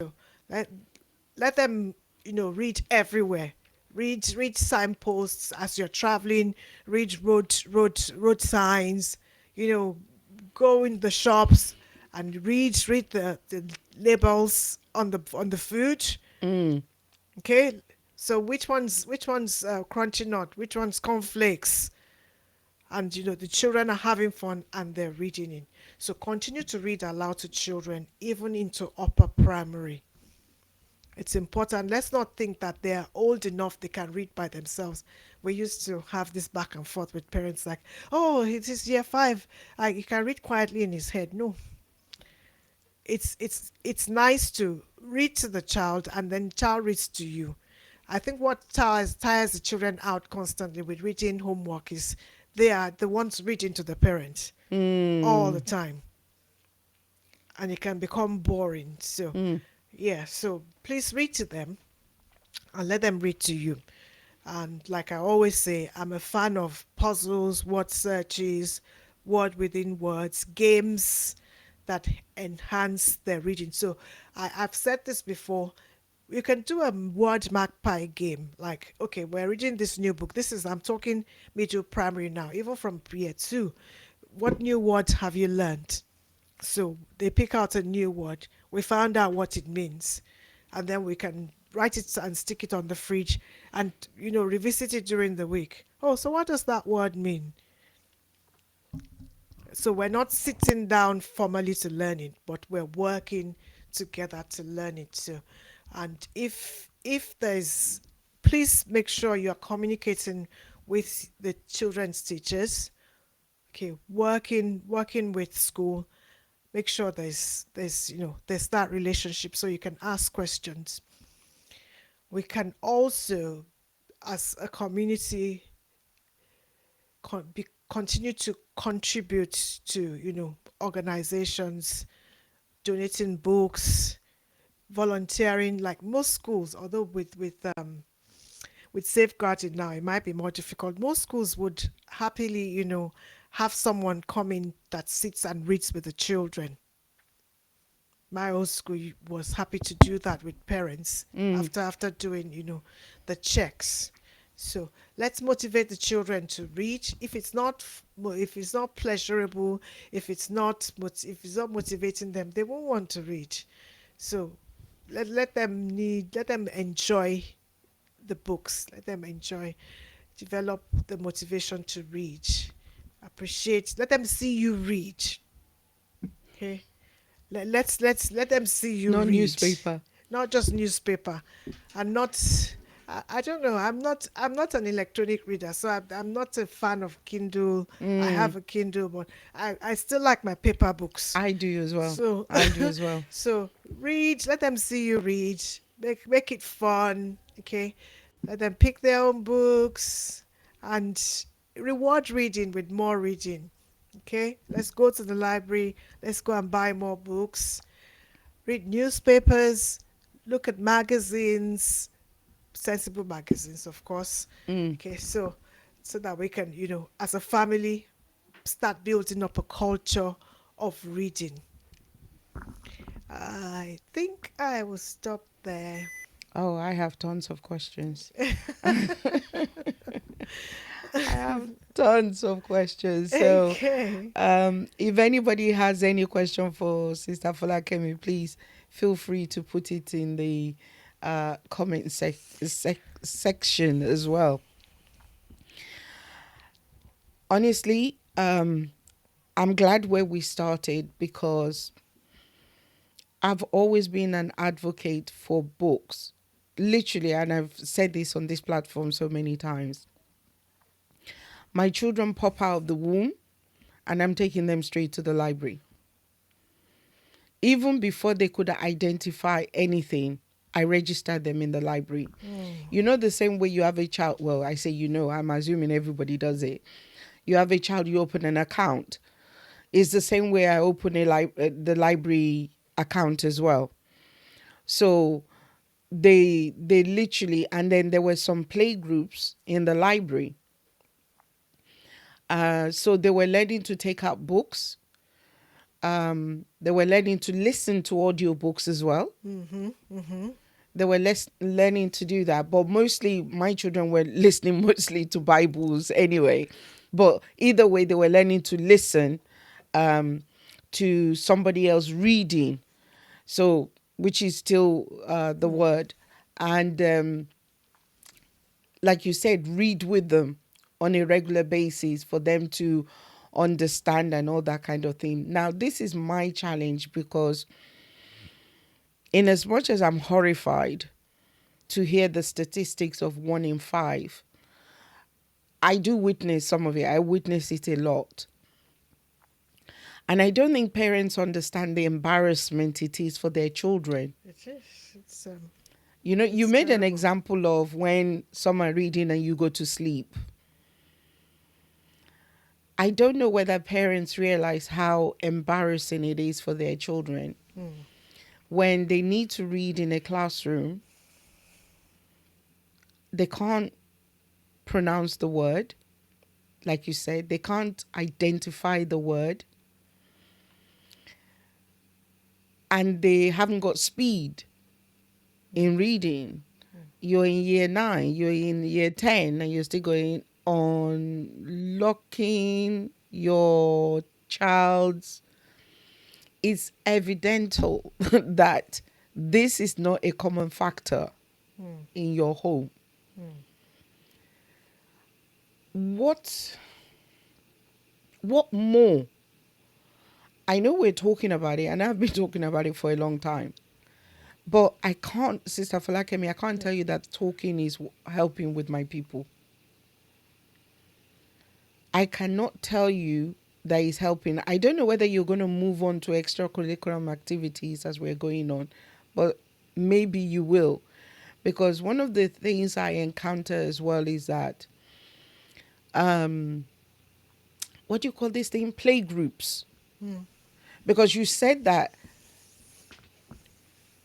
let them, read everywhere. Read signposts as you're traveling. Read road signs. Go in the shops and read the labels on the food. Okay, so which one's crunchy nut, which one's cornflakes, and the children are having fun and they're reading it. So continue to read aloud to children even into upper primary. It's important. Let's not think that they're old enough they can read by themselves. We used to have this back and forth with parents like, oh, it is year five, he can read quietly in his head. No, it's nice to read to the child and then child reads to you. I think what tires the children out constantly with reading homework is they are the ones reading to the parents all the time, and it can become boring. So yeah, so please read to them and let them read to you. And like I always say, I'm a fan of puzzles, word searches, word within words, games that enhance their reading. So I've said this before. You can do a word magpie game. Like, okay, we're reading this new book. I'm talking middle primary now, even from year two. What new words have you learned? So they pick out a new word. We found out what it means, and then we can write it and stick it on the fridge, and revisit it during the week. Oh, so what does that word mean? So we're not sitting down formally to learn it, but we're working together to learn it too. And if there's, please make sure you're communicating with the children's teachers. Okay, working with school, make sure there's that relationship so you can ask questions. We can also, as a community, continue to contribute to organizations, donating books, volunteering. Like most schools, although with safeguarding now it might be more difficult, most schools would happily have someone come in that sits and reads with the children. My old school was happy to do that with parents after doing the checks. So let's motivate the children to read. If it's not pleasurable, if it's not motivating them, they won't want to read. So let them enjoy the books. Let them enjoy, develop the motivation to read. Appreciate. Let them see you read. Okay. Let them see you No read, newspaper. not just newspaper, and not. I don't know. I'm not an electronic reader, so I'm not a fan of Kindle. I have a Kindle, but I still like my paper books. I do as well. So I do as well. so read. Let them see you read. Make it fun. Okay. Let them pick their own books and reward reading with more reading. Okay, let's go to the library. Let's go and buy more books. Read newspapers. Look at magazines, sensible magazines, of course. Okay, so that we can, as a family, start building up a culture of reading. I think I will stop there. Oh, I have tons of questions. I have tons of questions. So, Okay. if anybody has any question for Sister Folakemi, please feel free to put it in the comment section as well. Honestly, I'm glad where we started because I've always been an advocate for books. Literally, and I've said this on this platform so many times. My children pop out of the womb and I'm taking them straight to the library. Even before they could identify anything, I registered them in the library. You know, the same way you have a child, well, I say, I'm assuming everybody does it. You have a child, you open an account. It's the same way I open the library account as well. So they literally, and then there were some play groups in the library. So they were learning to take out books. They were learning to listen to audiobooks as well. They were learning to do that. But mostly my children were listening mostly to Bibles anyway. But either way, they were learning to listen to somebody else reading. So, which is still the word. And like you said, read with them on a regular basis for them to understand and all that kind of thing. Now, this is my challenge because, in as much as I'm horrified to hear the statistics of 1 in 5, I do witness some of it. I witness it a lot. And I don't think parents understand the embarrassment it is for their children. It is. It's You know, you It's made an terrible. example of when some are reading and you go to sleep. I don't know whether parents realize how embarrassing it is for their children when they need to read in a classroom. They can't pronounce the word, like you said, they can't identify the word, and they haven't got speed in reading. You're in year 9, you're in year 10, and you're still going on locking your child's. It's evidential that this is not a common factor in your home. What more? I know we're talking about it, and I've been talking about it for a long time. But I can't, Sister Falakemi, I can't tell you that talking is helping with my people. I cannot tell you that is helping. I don't know whether you're going to move on to extracurricular activities as we're going on, but maybe you will. Because one of the things I encounter as well is that, what do you call this thing? Play groups. Because you said that,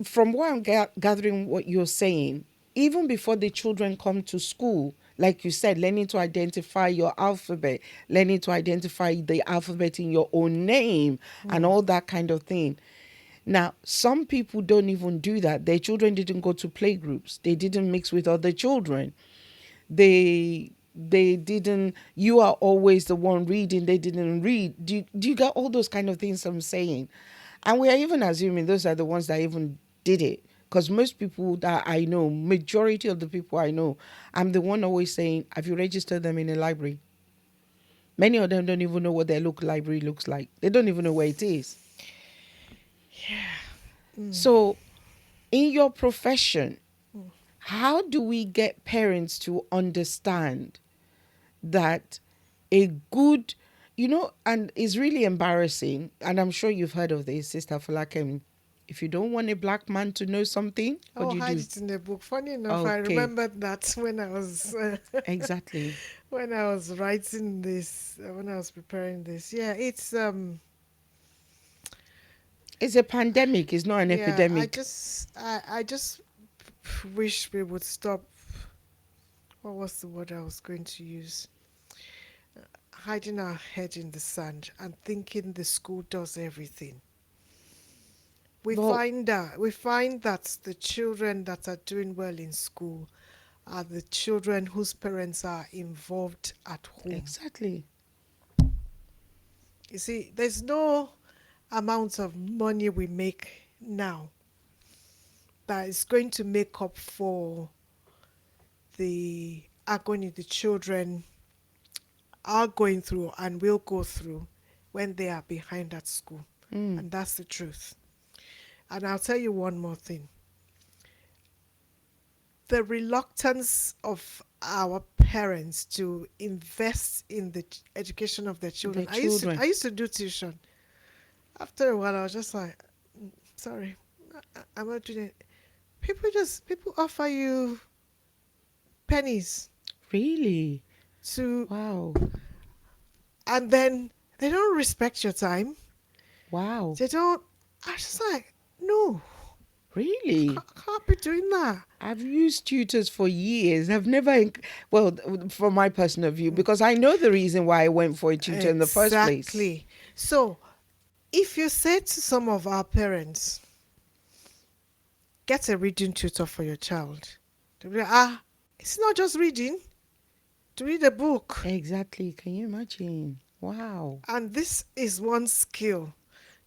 from what I'm gathering what you're saying, even before the children come to school, like you said, learning to identify your alphabet, learning to identify the alphabet in your own name and all that kind of thing. Now, some people don't even do that. Their children didn't go to play groups. They didn't mix with other children. They didn't, you are always the one reading, they didn't read. Do you get all those kind of things I'm saying? And we are even assuming those are the ones that even did it. Because most people that I know, majority of the people I know, I'm the one always saying, have you registered them in a library? Many of them don't even know what their local library looks like. They don't even know where it is. So in your profession, how do we get parents to understand that a good, and it's really embarrassing, and I'm sure you've heard of this, Sister Falakemi. If you don't want a black man to know something, what do you hide do? it in the book. Funny enough, I Okay. remembered that when I was Exactly. when I was writing this, when I was preparing this. Yeah, it's It's a pandemic, it's not an yeah. epidemic. I just wish we would stop. What was the word I was going to use? Hiding our head in the sand and thinking the school does everything. We Well, find that the children that are doing well in school are the children whose parents are involved at home. exactly. You see, there's no amount of money we make now that is going to make up for the agony the children are going through and will go through when they are behind at school. And that's the truth. And I'll tell you one more thing. The reluctance of our parents to invest in the education of their children. The children. I used to do tuition. After a while, I was just like, sorry, I'm not doing it. People offer you pennies Really? to, Wow. and then they don't respect your time. Wow. They don't. I was just like, no, Really? I can't be doing that. I've used tutors for years. I've never, well, from my personal view, because I know the reason why I went for a tutor in the first place. Exactly. So, if you say to some of our parents, get a reading tutor for your child, they'll be like, it's not just reading, to read a book. Exactly. Can you imagine? Wow. And this is one skill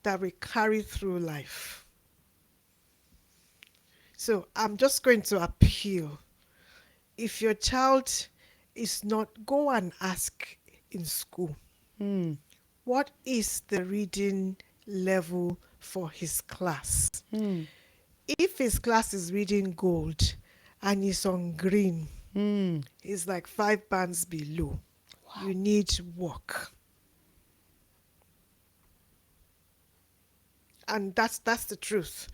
that we carry through life. So I'm just going to appeal. If your child is not, go and ask in school, Mm. what is the reading level for his class? Mm. If his class is reading gold and he's on green, Mm. it's like 5 bands below. You need work. And that's the truth.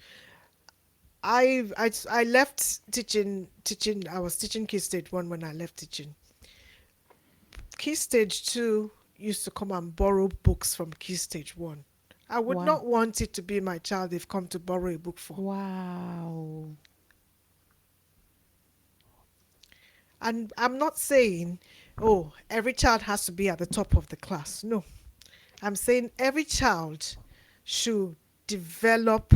I left teaching. I was teaching Key Stage 1 when I left teaching. Key Stage 2 used to come and borrow books from Key Stage 1. I would Wow. not want it to be my child they've come to borrow a book for. Wow. And I'm not saying, oh, every child has to be at the top of the class. No. I'm saying every child should develop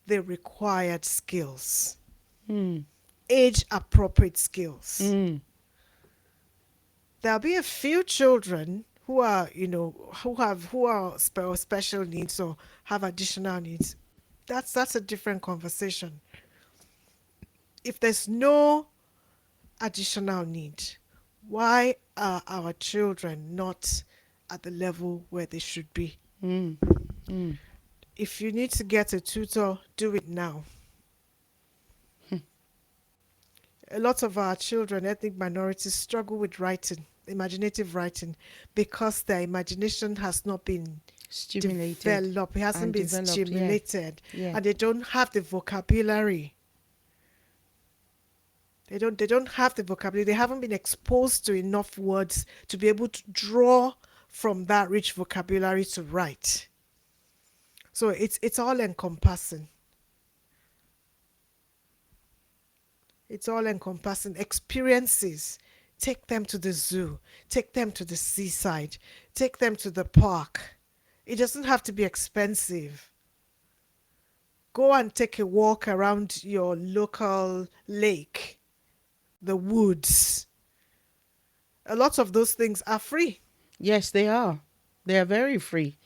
the required skills, Mm. age appropriate skills. Mm. There'll be a few children who are, who are special needs or have additional needs. That's a different conversation. If there's no additional need, why are our children not at the level where they should be? Mm. Mm. If you need to get a tutor, do it now. A lot of our children, ethnic minorities, struggle with writing, imaginative writing, because their imagination has not been Stimulated. developed. It hasn't and been developed, yeah. stimulated, Yeah. and they don't have the vocabulary. They don't have the vocabulary. They haven't been exposed to enough words to be able to draw from that rich vocabulary to write. So it's all encompassing. It's all encompassing. Experiences. Take them to the zoo. Take them to the seaside. Take them to the park. It doesn't have to be expensive. Go and take a walk around your local lake, the woods. A lot of those things are free. Yes, they are. They are very free.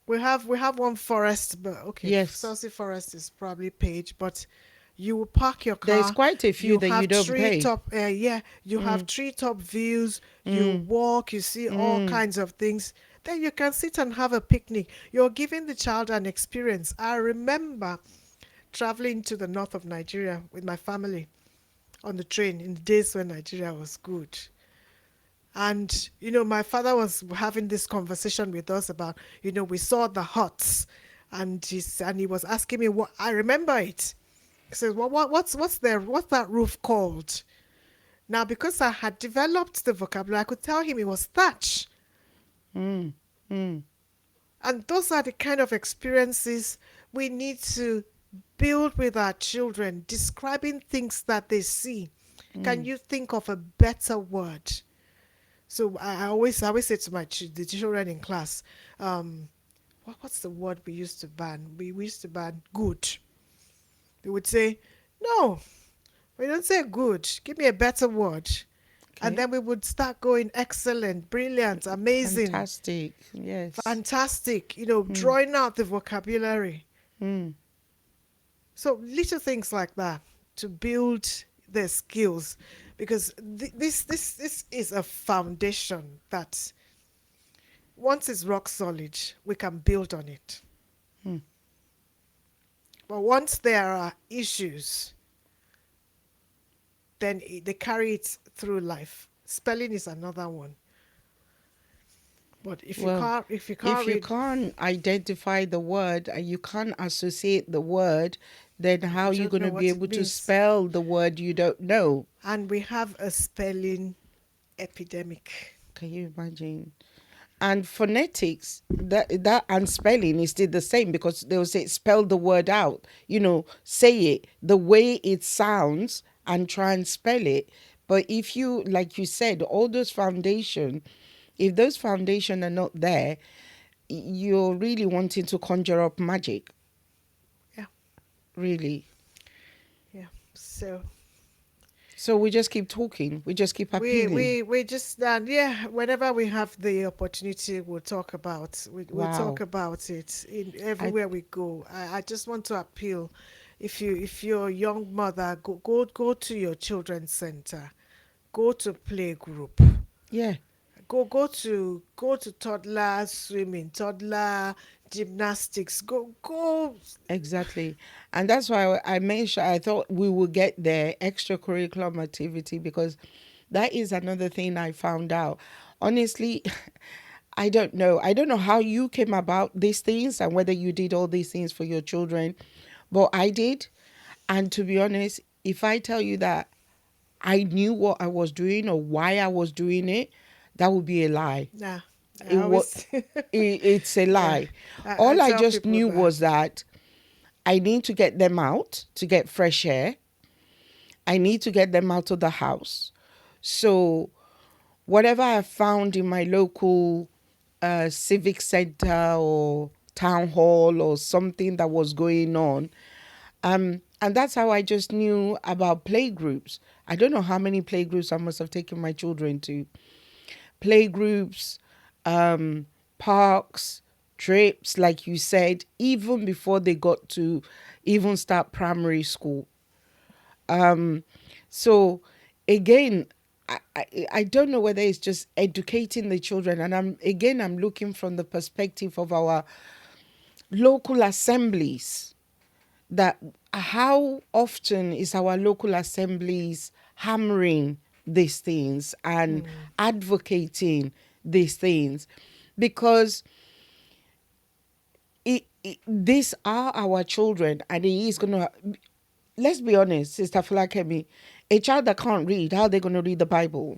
We have one forest, but okay, Yes. Chelsea Forest is probably paid, but you will park your car. There's quite a few that you have don't pay. treetop, you have treetop views. You walk, you see all kinds of things. Then you can sit and have a picnic. You're giving the child an experience. I remember traveling to the north of Nigeria with my family on the train in the days when Nigeria was good. And, my father was having this conversation with us about, we saw the huts, and he was asking me what I remember it. He says, well, what's that roof called? Now, because I had developed the vocabulary, I could tell him it was thatch. Mm. Mm. And those are the kind of experiences we need to build with our children, describing things that they see. Can you think of a better word? So I always say to the children in class, what's the word we used to ban? We used to ban good. They would say, no, we don't say good. Give me a better word. Okay. And then we would start going excellent, brilliant, amazing, Fantastic. Yes. fantastic, drawing out the vocabulary. Mm. So little things like that to build their skills, because this is a foundation that once it's rock solid, we can build on it. Hmm. But once there are issues, then they carry it through life. Spelling is another one. But if you can't identify the word and you can't associate the word, then how are you don't going know to what be it able to means. spell the word you don't know? And we have a spelling epidemic. Can you imagine? And phonetics, that and spelling is still the same, because they'll say spell the word out. Say it the way it sounds and try and spell it. But if you, like you said, all those foundation, if those foundation are not there, you're really wanting to conjure up magic. Yeah. Really. Yeah. So we just keep talking. We just keep appealing. we just whenever we have the opportunity, we'll talk about we'll Wow. talk about it in everywhere we go. I just want to appeal. if you're a young mother, go to your children's center, go to play group, Yeah. go to toddler swimming, toddler gymnastics, go. Exactly. And that's why I mentioned I thought we would get there extracurricular activity because that is another thing I found out. Honestly, I don't know. I don't know how you came about these things and whether you did all these things for your children, but I did. And to be honest, if I tell you that I knew what I was doing or why I was doing it, that would be a lie. Nah, I It was always it's a yeah. lie. I All I tell just people knew that. was that I need to get them out to get fresh air. I need to get them out of the house. So whatever I found in my local civic center or town hall or something that was going on, and that's how I just knew about play groups. I don't know how many play groups I must have taken my children to. Play groups, parks, trips, like you said, even before they got to even start primary school. So again, I don't know whether it's just educating the children, and I'm looking from the perspective of our local assemblies, that how often is our local assemblies hammering these things and advocating these things, because these are our children and it is going to, let's be honest, Sister Fulakemi, a child that can't read, how are they going to read the Bible?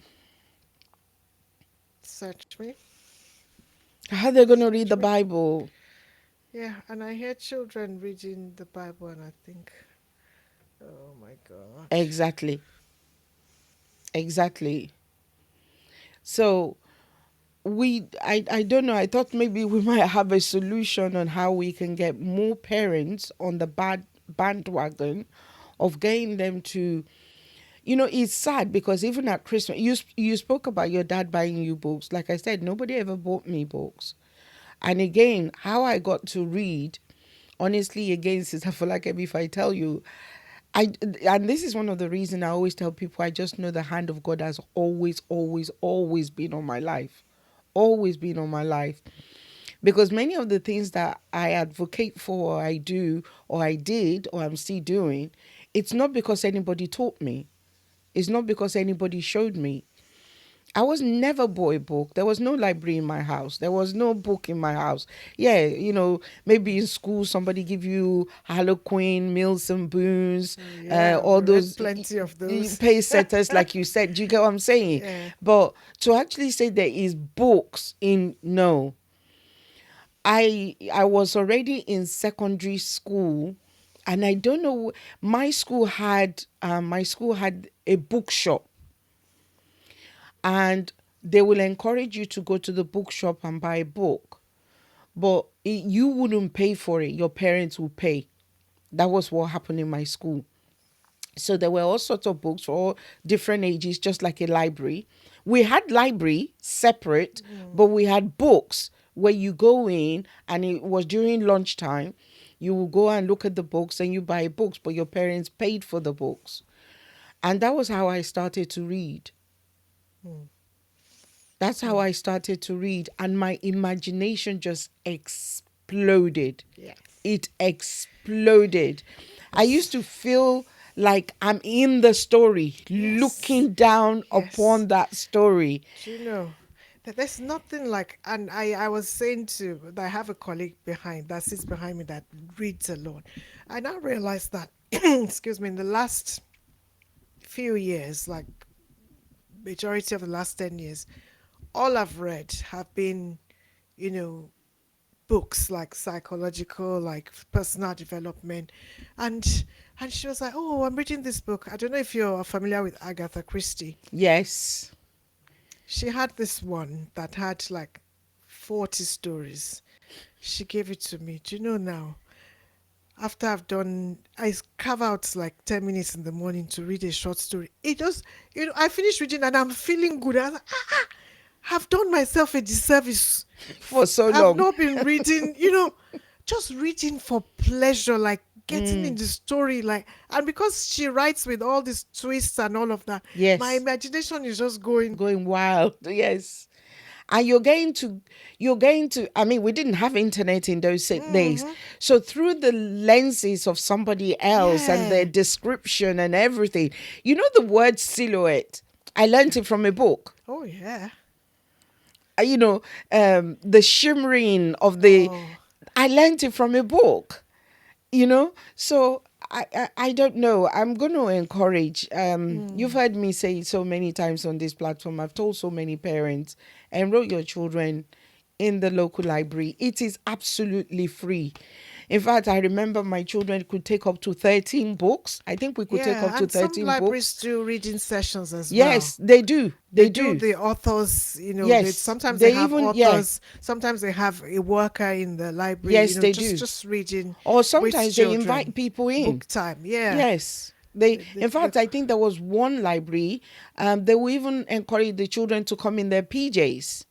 Search me. How are they going to read the Bible? Yeah, and I hear children reading the Bible, and I think, oh my God. Exactly. Exactly. So I don't know, I thought maybe we might have a solution on how we can get more parents on the bandwagon of getting them to, it's sad because even at Christmas, you spoke about your dad buying you books. Like I said, nobody ever bought me books. And again, how I got to read, honestly, again, Sister Falake, if I tell you, and this is one of the reasons I always tell people, I just know the hand of God has always, always, always been on my life. Always been on my life. Because many of the things that I advocate for, or I do, or I did, or I'm still doing, it's not because anybody taught me. It's not because anybody showed me. I was never bought a book. There was no library in my house. There was no book in my house. Yeah, maybe in school somebody give you Harlequin, Mills and Boons, Yeah, all we read those plenty of those. pay setters, like you said. Do you get what I'm saying? Yeah. But to actually say there is books in, no. I was already in secondary school, and I don't know. My school had a bookshop, and they will encourage you to go to the bookshop and buy a book, but you wouldn't pay for it. Your parents will pay. That was what happened in my school. So there were all sorts of books for all different ages, just like a library. We had library separate, but we had books where you go in, and it was during lunchtime. You will go and look at the books and you buy books, but your parents paid for the books. And that was how I started to read. That's how I started to read. And my imagination just exploded. Yes. It exploded. I used to feel like I'm in the story, looking down upon that story. Do you know that there's nothing like, and I was saying to, I have a colleague that sits behind me that reads alone. I now realize that, excuse me, in the last few years, like majority of the last 10 years, all I've read have been, books like psychological, like personal development. And she was like, oh, I'm reading this book. I don't know if you're familiar with Agatha Christie. Yes. She had this one that had like 40 stories. She gave it to me. Do you know now? After I carve out like 10 minutes in the morning to read a short story. It just, I finished reading and I'm feeling good. I was like, I've done myself a disservice For so I've long. not been reading, just reading for pleasure, like getting in the story, like, and because she writes with all these twists and all of that, my Yes. imagination is just going. Going wild. Yes. And you're going to I mean, we didn't have internet in those days, so through the lenses of somebody else and their Yeah. description and everything, the word silhouette, I learned it from a book. Oh yeah. You know the shimmering of the Oh. I learned it from a book. So I don't know. I'm going to encourage. You've heard me say it so many times on this platform. I've told so many parents, enroll your children in the local library. It is absolutely free. In fact, I remember my children could take up to 13 books. I think we could take up Yeah, to and some 13 libraries books. do reading sessions as well. Yes, they do. They Do do. the authors, they Yes, sometimes they they have even, yeah. authors, sometimes they have a worker in the library, Yes, they just do. reading Or with sometimes they children. invite people in. Book time, yeah. Yes. They- In fact, I think there was one library, they will even encourage the children to come in their PJs.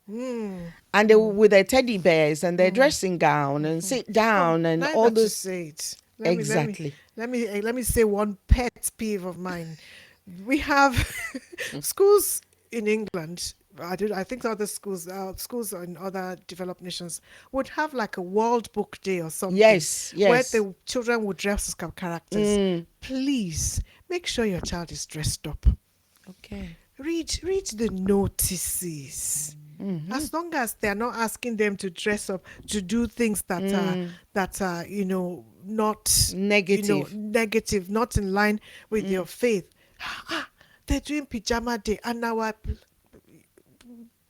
And they were with their teddy bears and their dressing gown and sit down and Now all that you this. say it, Exactly. let me say one pet peeve of mine. We have schools in England. I think other schools in other developed nations would have like a World Book Day or something. Yes, Where yes. the children would dress as characters. Please make sure your child is dressed up. Okay. Read the notices. As long as they're not asking them to dress up to do things that are not Negative. negative, not in line with your faith. They're doing pajama day, and our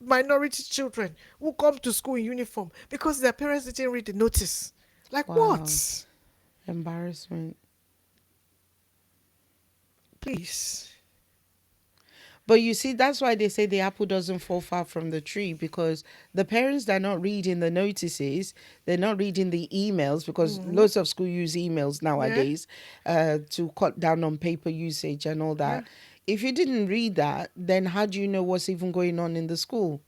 minority children who come to school in uniform because their parents didn't read the notice. Like Wow. what? Embarrassment. Please. But you see, that's why they say the apple doesn't fall far from the tree, because the parents that are not reading the notices, they're not reading the emails, because lots of school use emails nowadays to cut down on paper usage and all that. If you didn't read that, then how do you know what's even going on in the school?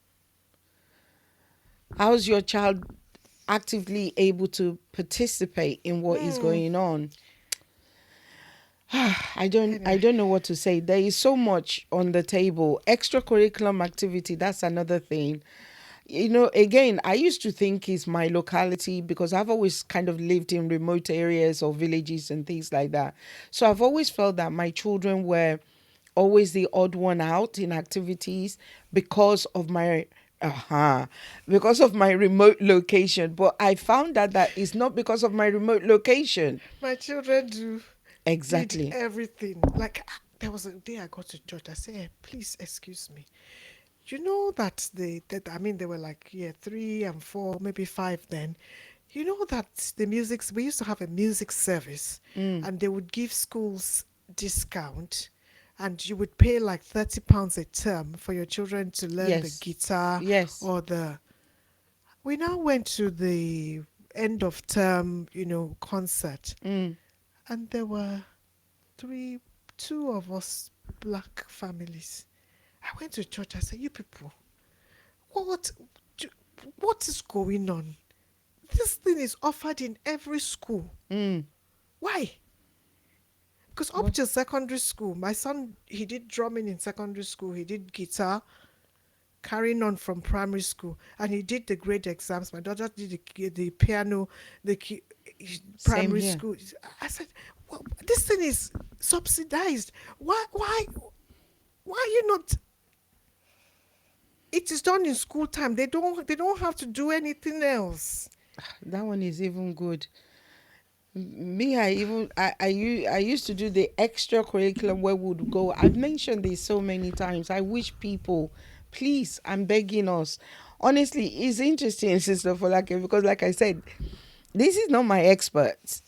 How's your child actively able to participate in what is going on? I don't know what to say. There is so much on the table. Extracurriculum activity, that's another thing. Again, I used to think it's my locality because I've always kind of lived in remote areas or villages and things like that. So I've always felt that my children were always the odd one out in activities because of my remote location. But I found that it's not because of my remote location. My children do. Exactly. Did everything. Like there was a day I got to church. I said, "Hey, please excuse me. You know that they were like 3 and 4, maybe 5 then. You know that we used to have a music service, and they would give schools discount, and you would pay like £30 a term for your children to learn the Yes. guitar Yes. or We now went to the end of term, concert. And there were two of us black families. I went to church. I said, "You people, what is going on? This thing is offered in every school. Why?" Because up to secondary school, my son, he did drumming in secondary school. He did guitar, carrying on from primary school, and he did the grade exams. My daughter did the piano, primary here. school. I said, well, this thing is subsidized. Why are you not? It is done in school time. They don't have to do anything else. That one is even good. Me, I used to do the extra curriculum where we would go. I've mentioned this so many times. I wish people, please, I'm begging us. Honestly, it's interesting, Sister Folake, because like I said, this is not my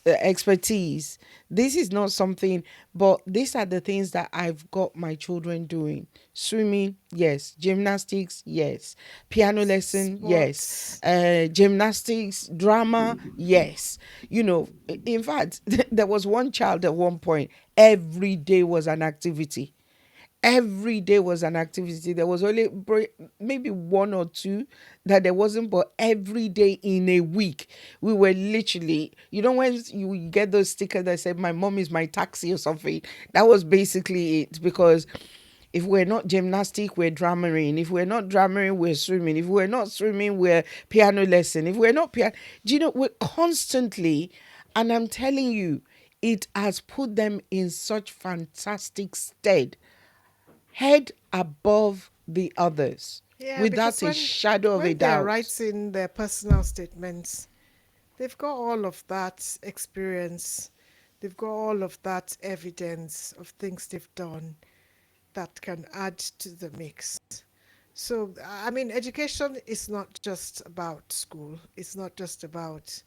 expertise. This is not something, but these are the things that I've got my children doing. Swimming, yes. Gymnastics, yes. Piano lesson, yes. Gymnastics, drama, yes. In fact, there was one child at one point, every day was an activity. Every day was an activity. There was only maybe one or two that there wasn't, but every day in a week, we were literally, when you get those stickers that said, "My mom is my taxi" or something, that was basically it. Because if we're not gymnastic, we're drumming. If we're not drumming, we're swimming. If we're not swimming, we're piano lesson. If we're not piano, we're constantly, and I'm telling you, it has put them in such fantastic stead, head above the others, Yeah, because without a shadow of a when they're doubt. writing their personal statements, they've got all of that experience. They've got all of that evidence of things they've done that can add to the mix. So, I mean, education is not just about school. It's not just about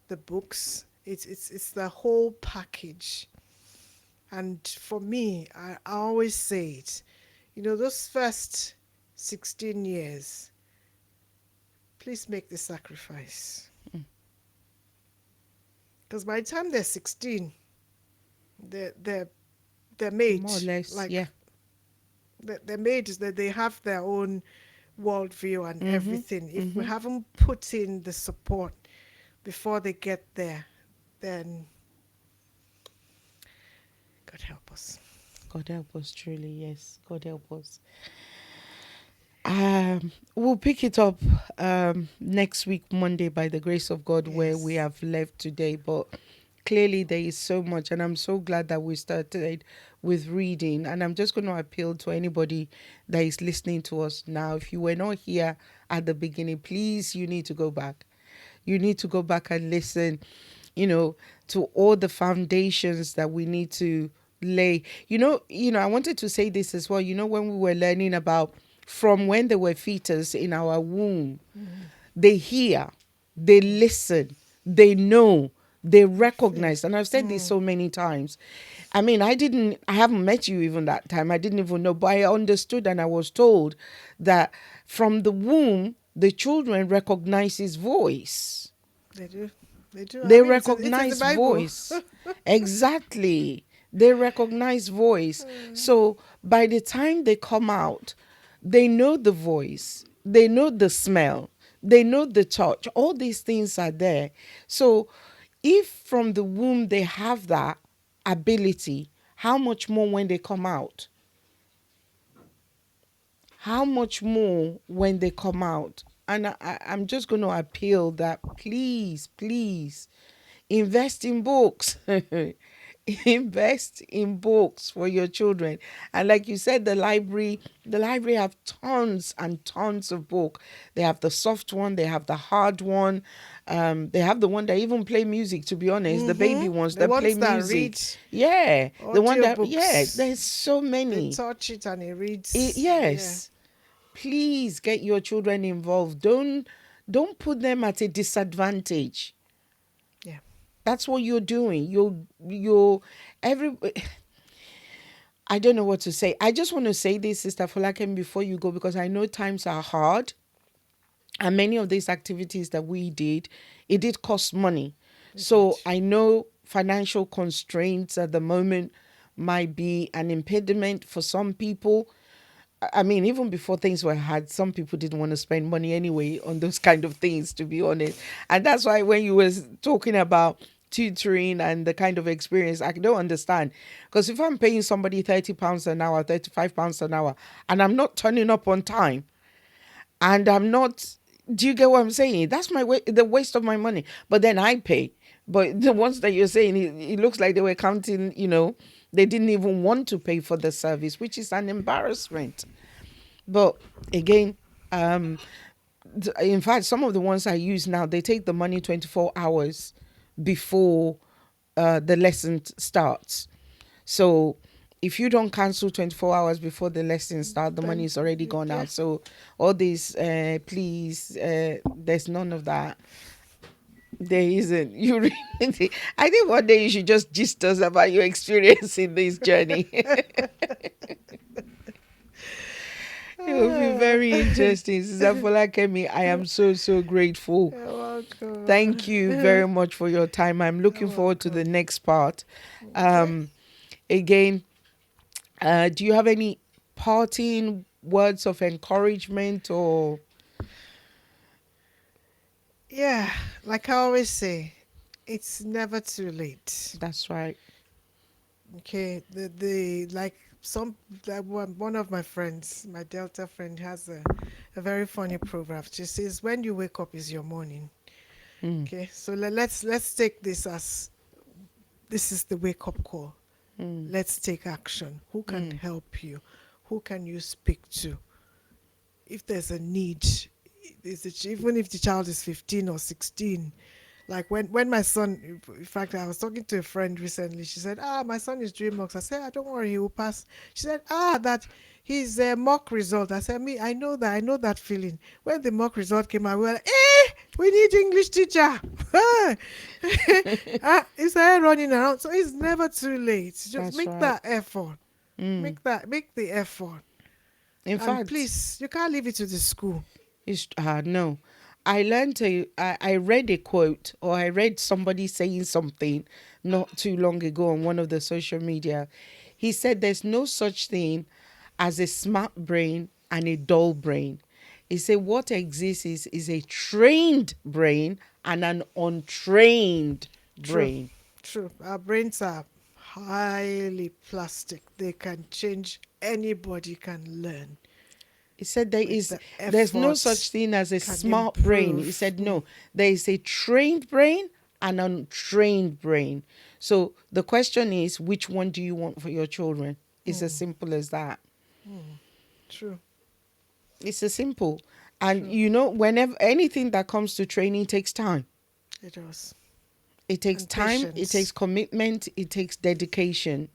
the books. It's the whole package. And for me, I always say it, those first 16 years, please make the sacrifice. Because by the time they're 16, they're made. More or less, Like, yeah. they're made is that they have their own worldview and everything. If we Mm-hmm. haven't put in the support before they get there, then God help us. God help us, truly, yes. God help us. We'll pick it up next week, Monday, by the grace of God, where we Yes. have left today. But clearly, there is so much, and I'm so glad that we started with reading. And I'm just going to appeal to anybody that is listening to us now. If you were not here at the beginning, please, you need to go back. You need to go back and listen, to all the foundations that we need to lay. I wanted to say this as well. When we were learning about from when they were fetus in our womb, they hear, they listen, they know, they recognize. And I've said this so many times. I mean, I haven't met you even that time. I didn't even know, but I understood and I was told that from the womb, the children recognize his voice. They do. They do. They I mean, it's in recognize the Bible. voice. Exactly. They recognize voice. So by the time they come out, they know the voice, they know the smell, they know the touch. All these things are there. So if from the womb they have that ability, how much more when they come out? How much more when they come out? And I'm just going to appeal that please, please invest in books. Invest in books for your children. And like you said, the library have tons and tons of book. They have the soft one, they have the hard one, they have the one that even play music, to be honest, the baby ones The that ones play that music. read Yeah, the one that, audiobooks. yeah, there's so They many. touch it and it reads. Yes. Please get your children involved. Don't put them at a disadvantage. Yeah. That's what you're doing. You're every. I don't know what to say. I just want to say this, Sister Folakem, before you go, because I know times are hard, and many of these activities that we did, it did cost money. So I know financial constraints at the moment might be an impediment for some people. I mean, even before things were hard, some people didn't want to spend money anyway on those kind of things, to be honest. And that's why when you were talking about tutoring and the kind of experience, I don't understand. Because if I'm paying somebody £30 an hour, £35 an hour, and I'm not turning up on time, and I'm not, do you get what I'm saying? That's the waste of my money. But then I pay. But the ones that you're saying, it looks like they were counting, they didn't even want to pay for the service, which is an embarrassment. But again, in fact, some of the ones I use now, they take the money 24 hours before the lesson starts. So if you don't cancel 24 hours before the lesson starts, the Then, money is already gone yeah. out. So all these, please, there's none of that. There isn't. You really, I think one day you should just gist us about your experience in this journey. It will be very interesting. Sister Folakemi, I am so, so grateful. You're welcome. Thank you very much for your time. I'm looking forward to the next part. Again, do you have any parting words of encouragement or Yeah, like I always say, it's never too late. that's right. Okay, the like some like one of my friends, my Delta friend, has a very funny proverb. She says, "When you wake up is your morning." Mm, Okay, so let's take this as this is the wake up call. mm, Let's take action. Who can mm. help you? Who can you speak to? If there's a need, even if the child is 15 or 16, like when my son, in fact, I was talking to a friend recently. She said, my son is doing mocks. I said, don't worry, he will pass. She said, that his mock result. I said, me, I know that feeling. When the mock result came out, we were like, we need English teacher. He started running around. So it's never too late. Just That's make right. that effort. Mm. Make the effort. In And fact, please, you can't leave it to the school. it's no. I read a quote or I read somebody saying something not too long ago on one of the social media. He said there's no such thing as a smart brain and a dull brain. He said what exists is a trained brain and an untrained True, brain. true. Our brains are highly plastic. They can change. Anybody can learn He said with the there's no such effort. thing as a Can smart brain. He improve. said no, there is a trained brain and untrained brain. So the question is, which one do you want for your children? It's as simple as that. True, It's as simple. And true. you know, whenever anything that comes to training takes time. It does. It takes And time, it takes patience. commitment, it takes dedication.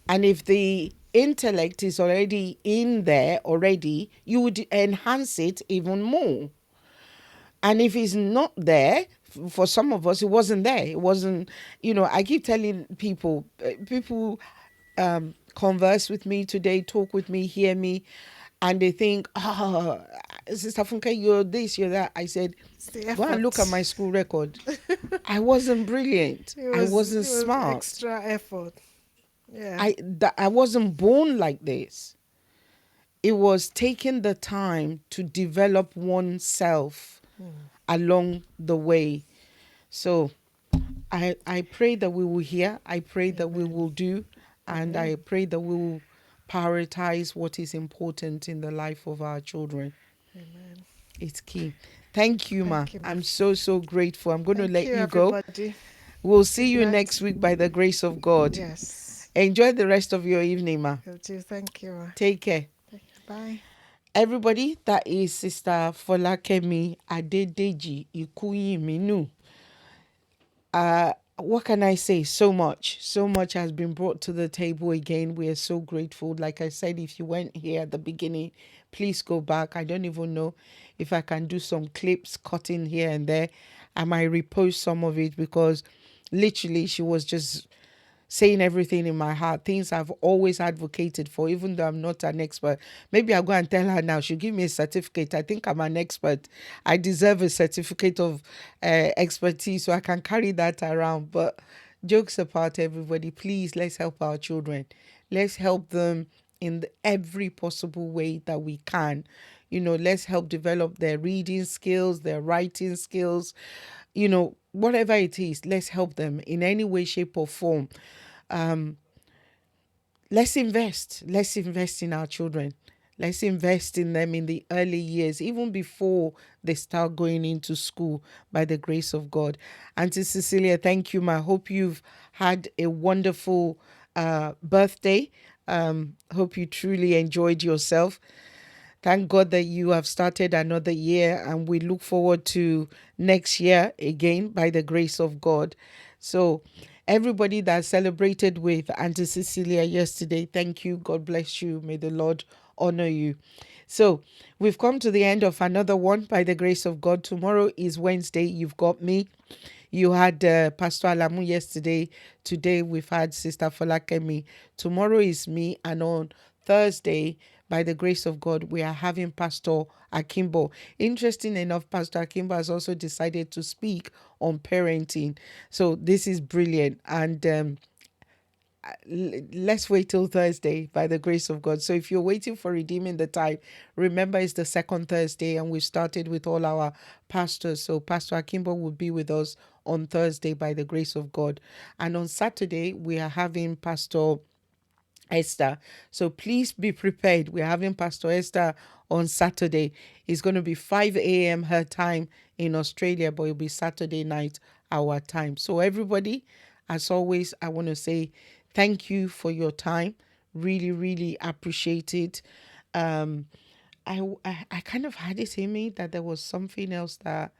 And if the intellect is already in there already, you would enhance it even more. And if it's not there, for some of us, it wasn't there. It wasn't, I keep telling people, people converse with me today, talk with me, hear me, and they think, Sister Funke, you're this, you're that. I said, It's the go and look at effort. my school record. I wasn't brilliant. I wasn't It was smart. extra effort. Yeah. I wasn't born like this. It was taking the time to develop oneself along the way. So I pray that we will hear. I pray that we will do. And I pray that we will prioritize what is important in the life of our children. Amen. It's key. Thank you, Ma. Thank you, ma. I'm so, so grateful. I'm going to Thank let you, you go. everybody. We'll see Good you night. next week by the grace of God. Yes. Enjoy the rest of your evening, Ma. Will do. Thank you. Take care. Bye. Everybody, that is Sister Folakemi Adedeji Ikuyiminu. What can I say? So much has been brought to the table again. We are so grateful. Like I said, if you went here at the beginning, please go back. I don't even know if I can do some clips cutting here and there. I might repost some of it because literally she was just saying everything in my heart, things I've always advocated for, even though I'm not an expert. Maybe I'll go and tell her now. She'll give me a certificate. I think I'm an expert. I deserve a certificate of expertise so I can carry that around. But jokes apart, everybody, please, let's help our children. Let's help them in every possible way that we can. Let's help develop their reading skills, their writing skills, whatever it is, let's help them in any way, shape, or form. Let's invest. Let's invest in our children. Let's invest in them in the early years, even before they start going into school, by the grace of God. Auntie Cecilia, thank you, ma. I hope you've had a wonderful birthday. Hope you truly enjoyed yourself. Thank God that you have started another year, and we look forward to next year again by the grace of God. So, everybody that celebrated with Auntie Cecilia yesterday, thank you. God bless you. May the Lord honor you. So, we've come to the end of another one by the grace of God. Tomorrow is Wednesday. You've got me. You had Pastor Alamu yesterday. Today we've had Sister Falakemi. Tomorrow is me. And on Thursday, by the grace of God, we are having Pastor Akimbo. Interesting enough, Pastor Akimbo has also decided to speak on parenting. So this is brilliant. And let's wait till Thursday by the grace of God. So if you're waiting for redeeming the time, remember it's the second Thursday and we started with all our pastors. So Pastor Akimbo will be with us on Thursday by the grace of God. And on Saturday, we are having Pastor Esther. So please be prepared. We're having Pastor Esther on Saturday. It's going to be 5 a.m. her time in Australia, but it'll be Saturday night our time. So everybody, as always, I want to say thank you for your time. Really, really appreciate it. I kind of had it in me that there was something else that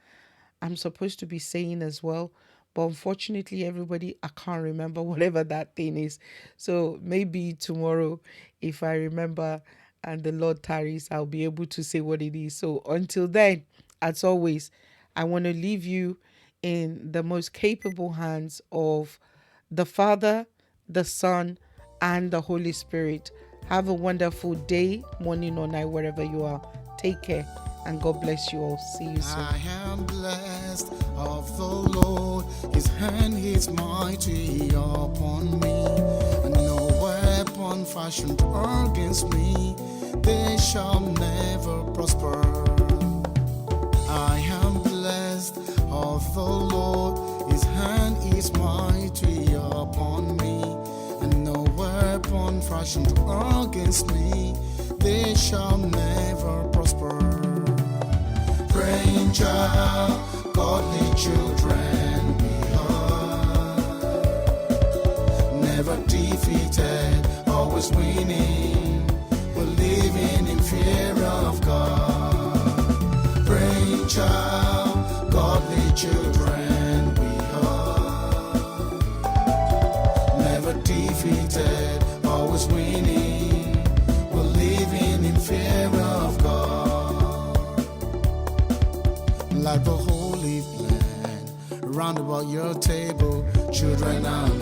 I'm supposed to be saying as well. But unfortunately, everybody, I can't remember whatever that thing is. So maybe tomorrow, if I remember and the Lord tarries, I'll be able to say what it is. So until then, as always, I want to leave you in the most capable hands of the Father, the Son, and the Holy Spirit. Have a wonderful day, morning or night, wherever you are. Take care and God bless you all. See you soon. I am blessed of the Lord, his hand is mighty upon me, and no weapon fashioned against me, they shall never prosper. I am blessed of the Lord, his hand is mighty upon me, and no weapon fashioned against me, they shall never prosper. Praying child, godly children we are, never defeated, always winning, we're living in fear of God. Praying child, godly children we are, never defeated, always winning, we're living in fear of God. Like the holy plan, round about your table, children, I'm